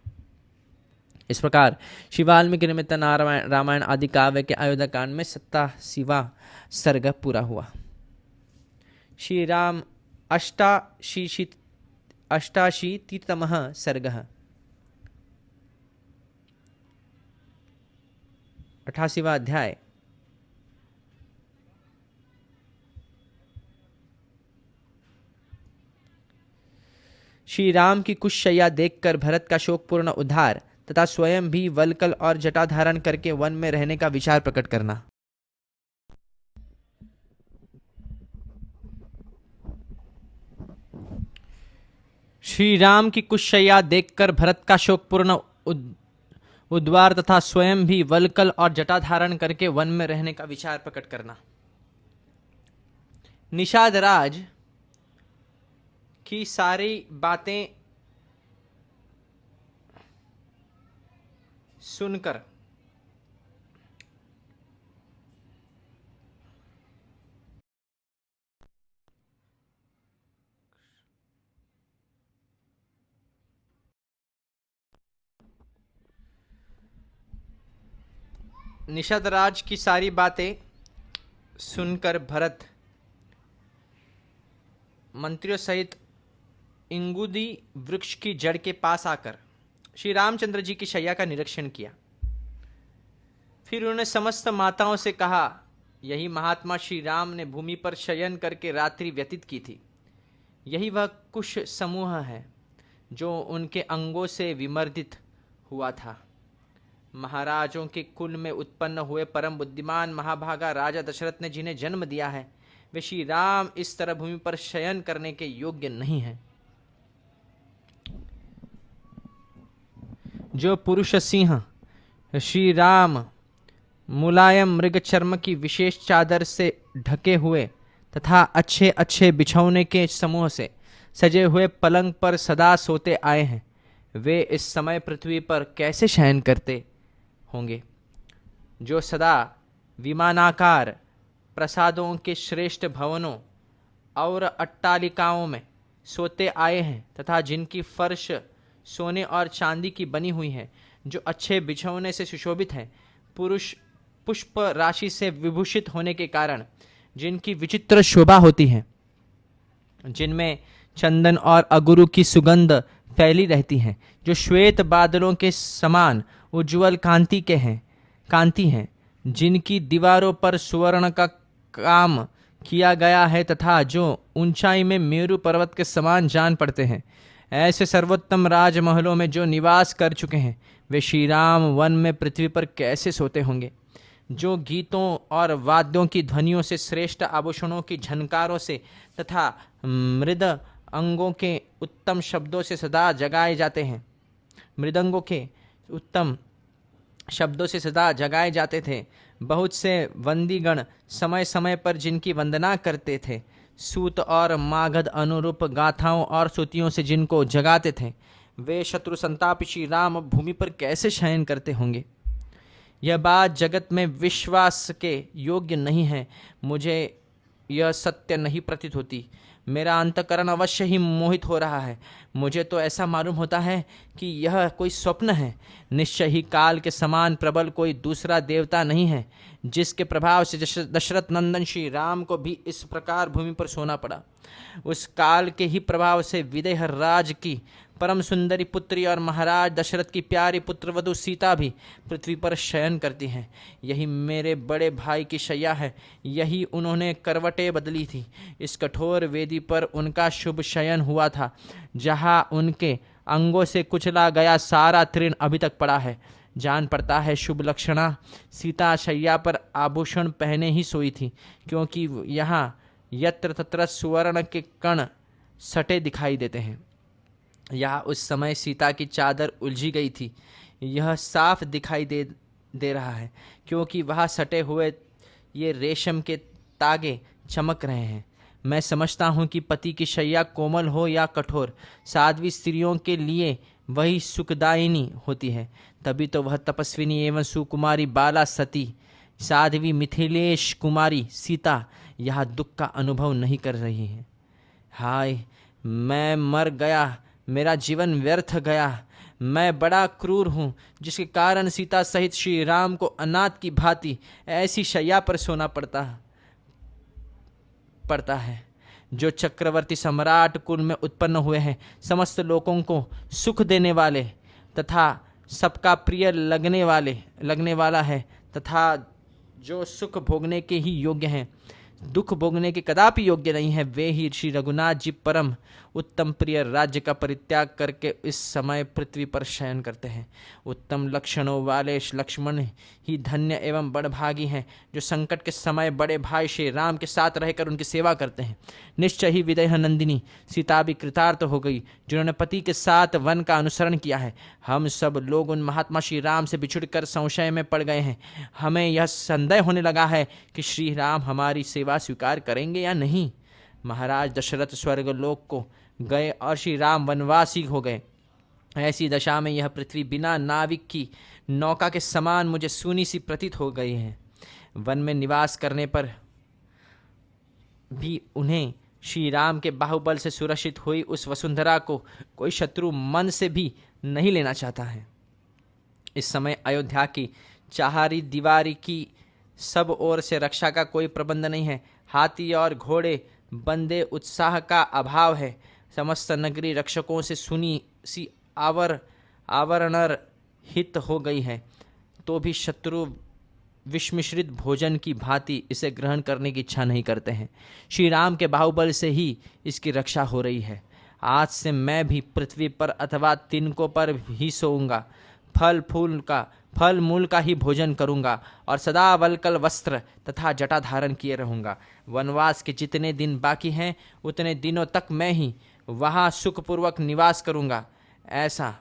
Speaker 1: इस प्रकार श्री वाल्मीकि निमित्त रामायण आदि काव्य के अयोध्या कांड में 87वां सर्ग पूरा हुआ। श्री राम अष्टाशीतितमः सर्गः 88वां अध्याय। श्री राम की कुशशय्या देखकर भरत का शोकपूर्ण उद्धार तथा स्वयं भी वल्कल और जटा धारण करके वन में रहने का विचार प्रकट करना। श्री राम की कुशशय्या देखकर भरत का शोकपूर्ण उद्वार तथा स्वयं भी वल्कल और जटा धारण करके वन में रहने का विचार प्रकट करना। निषाद राज की सारी बातें सुनकर निषाद राज की सारी बातें सुनकर भरत मंत्रियों सहित इंगुदी वृक्ष की जड़ के पास आकर श्री रामचंद्र जी की शैया का निरीक्षण किया। फिर उन्होंने समस्त माताओं से कहा, यही महात्मा श्री राम ने भूमि पर शयन करके रात्रि व्यतीत की थी। यही वह कुश समूह है जो उनके अंगों से विमर्दित हुआ था। महाराजों के कुल में उत्पन्न हुए परम बुद्धिमान महाभागा राजा दशरथ ने जिन्हें जन्म दिया है वे श्री राम इस तरह भूमि पर शयन करने के योग्य नहीं है। जो पुरुष सिंह श्री राम मुलायम मृग चर्म की विशेष चादर से ढके हुए तथा अच्छे अच्छे बिछौने के समूह से सजे हुए पलंग पर सदा सोते आए हैं, वे इस समय पृथ्वी पर कैसे शयन करते होंगे। जो सदा विमानाकार प्रसादों के श्रेष्ठ भवनों और अट्टालिकाओं में सोते आए हैं तथा जिनकी फर्श सोने और चांदी की बनी हुई है, जो अच्छे बिछौने से सुशोभित हैं, पुरुष पुष्प राशि से विभूषित होने के कारण जिनकी विचित्र शोभा होती है, जिनमें चंदन और अगुरु की सुगंध फैली रहती है, जो श्वेत बादलों के समान उज्जवल कांति हैं, जिनकी दीवारों पर सुवर्ण का काम किया गया है तथा जो ऊंचाई में मेरु पर्वत के समान जान पड़ते हैं, ऐसे सर्वोत्तम राजमहलों में जो निवास कर चुके हैं, वे श्री राम वन में पृथ्वी पर कैसे सोते होंगे। जो गीतों और वाद्यों की ध्वनियों से, श्रेष्ठ आभूषणों की झनकारों से तथा मृद अंगों के उत्तम शब्दों से सदा जगाए जाते हैं, मृदंगों के उत्तम शब्दों से सदा जगाए जाते थे। बहुत से वंदीगण समय समय पर जिनकी वंदना करते थे, सूत और मागध अनुरूप गाथाओं और स्तुतियों से जिनको जगाते थे, वे शत्रु संतापी श्री राम भूमि पर कैसे शयन करते होंगे। यह बात जगत में विश्वास के योग्य नहीं है। मुझे यह सत्य नहीं प्रतीत होती। मेरा अंतकरण अवश्य ही मोहित हो रहा है। मुझे तो ऐसा मालूम होता है कि यह कोई स्वप्न है। निश्चय ही काल के समान प्रबल कोई दूसरा देवता नहीं है, जिसके प्रभाव से दशरथ नंदन श्री राम को भी इस प्रकार भूमि पर सोना पड़ा। उस काल के ही प्रभाव से विदेह राज की परम सुंदरी पुत्री और महाराज दशरथ की प्यारी पुत्रवधु सीता भी पृथ्वी पर शयन करती हैं। यही मेरे बड़े भाई की शैया है, यही उन्होंने करवटें बदली थी। इस कठोर वेदी पर उनका शुभ शयन हुआ था, जहाँ उनके अंगों से कुचला गया सारा तृण अभी तक पड़ा है। जान पड़ता है शुभ लक्षणा सीता शैया पर आभूषण पहने ही सोई थी, क्योंकि यहाँ यत्र तत्र सुवर्ण के कण सटे दिखाई देते हैं। यहाँ उस समय सीता की चादर उलझी गई थी। यह साफ दिखाई दे रहा है, क्योंकि वहाँ सटे हुए ये रेशम के तागे चमक रहे हैं। मैं समझता हूँ कि पति की शैया कोमल हो या कठोर, साध्वी स्त्रियों के लिए वही सुखदायिनी होती है। तभी तो वह तपस्विनी एवं सुकुमारी बाला सती साध्वी मिथिलेश कुमारी सीता यहाँ दुख का अनुभव नहीं कर रही है। हाय, मैं मर गया, मेरा जीवन व्यर्थ गया। मैं बड़ा क्रूर हूँ, जिसके कारण सीता सहित श्री राम को अनाथ की भांति ऐसी शैया पर सोना पड़ता है। जो चक्रवर्ती सम्राट कुल में उत्पन्न हुए हैं, समस्त लोगों को सुख देने वाले तथा सबका प्रिय लगने वाला है, तथा जो सुख भोगने के ही योग्य हैं, दुख भोगने के कदापि योग्य नहीं है, वे ही श्री रघुनाथ जी परम उत्तम प्रिय राज्य का परित्याग करके इस समय पृथ्वी पर शयन करते हैं। उत्तम लक्षणों वाले लक्ष्मण ही धन्य एवं बड़भागी हैं, जो संकट के समय बड़े भाई श्री राम के साथ रहकर उनकी सेवा करते हैं। निश्चय ही विदेह नंदिनी सीता भी कृतार्थ हो गई, जिन्होंने पति के साथ वन का अनुसरण किया है। हम सब लोग उन महात्मा श्री राम से बिछुड़कर संशय में पड़ गए हैं। हमें यह संदेह होने लगा है कि श्री राम हमारी सेवा स्वीकार करेंगे या नहीं। महाराज दशरथ स्वर्ग लोक को गए और श्री राम वनवासी हो गए। ऐसी दशा में यह पृथ्वी बिना नाविक की नौका के समान मुझे सूनी सी प्रतीत हो गई है। वन में निवास करने पर भी उन्हें श्री राम के बाहुबल से सुरक्षित हुई उस वसुंधरा को कोई शत्रु मन से भी नहीं लेना चाहता है। इस समय अयोध्या की चाहारी दीवारी की सब ओर से रक्षा का कोई प्रबंध नहीं है। हाथी और घोड़े बंदे उत्साह का अभाव है। समस्त नगरी रक्षकों से सुनी सी आवरणर हित हो गई है, तो भी शत्रु विषमिश्रित भोजन की भांति इसे ग्रहण करने की इच्छा नहीं करते हैं। श्री राम के बाहुबल से ही इसकी रक्षा हो रही है। आज से मैं भी पृथ्वी पर अथवा तिनकों पर ही सोऊंगा, फल मूल का ही भोजन करूंगा और सदा वल्कल वस्त्र तथा जटा धारण किए रहूंगा। वनवास के जितने दिन बाकी हैं, उतने दिनों तक मैं ही वहां सुखपूर्वक निवास करूंगा। ऐसा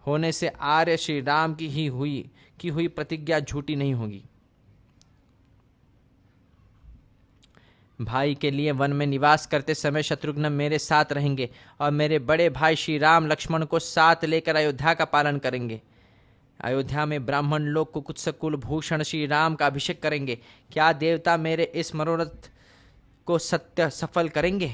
Speaker 1: होने से आर्य श्री राम की हुई प्रतिज्ञा झूठी नहीं होगी। भाई के लिए वन में निवास करते समय शत्रुघ्न मेरे साथ रहेंगे और मेरे बड़े भाई श्री राम लक्ष्मण को साथ लेकर अयोध्या का पालन करेंगे। अयोध्या में ब्राह्मण लोग को कुछ कुल भूषण श्री राम का अभिषेक करेंगे। क्या देवता मेरे इस मनोरथ को सफल करेंगे?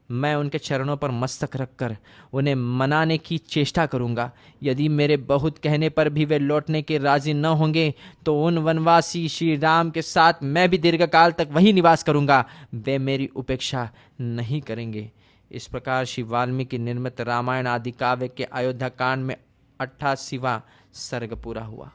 Speaker 1: मैं उनके चरणों पर मस्तक रखकर उन्हें मनाने की चेष्टा करूंगा। यदि मेरे बहुत कहने पर भी वे लौटने के राजी न होंगे तो उन वनवासी श्री राम के साथ मैं भी दीर्घकाल तक वही निवास करूंगा। वे मेरी उपेक्षा नहीं करेंगे। इस प्रकार श्री वाल्मीकि निर्मित रामायण आदि काव्य के अयोध्या कांड में 88वां सर्ग पूरा हुआ।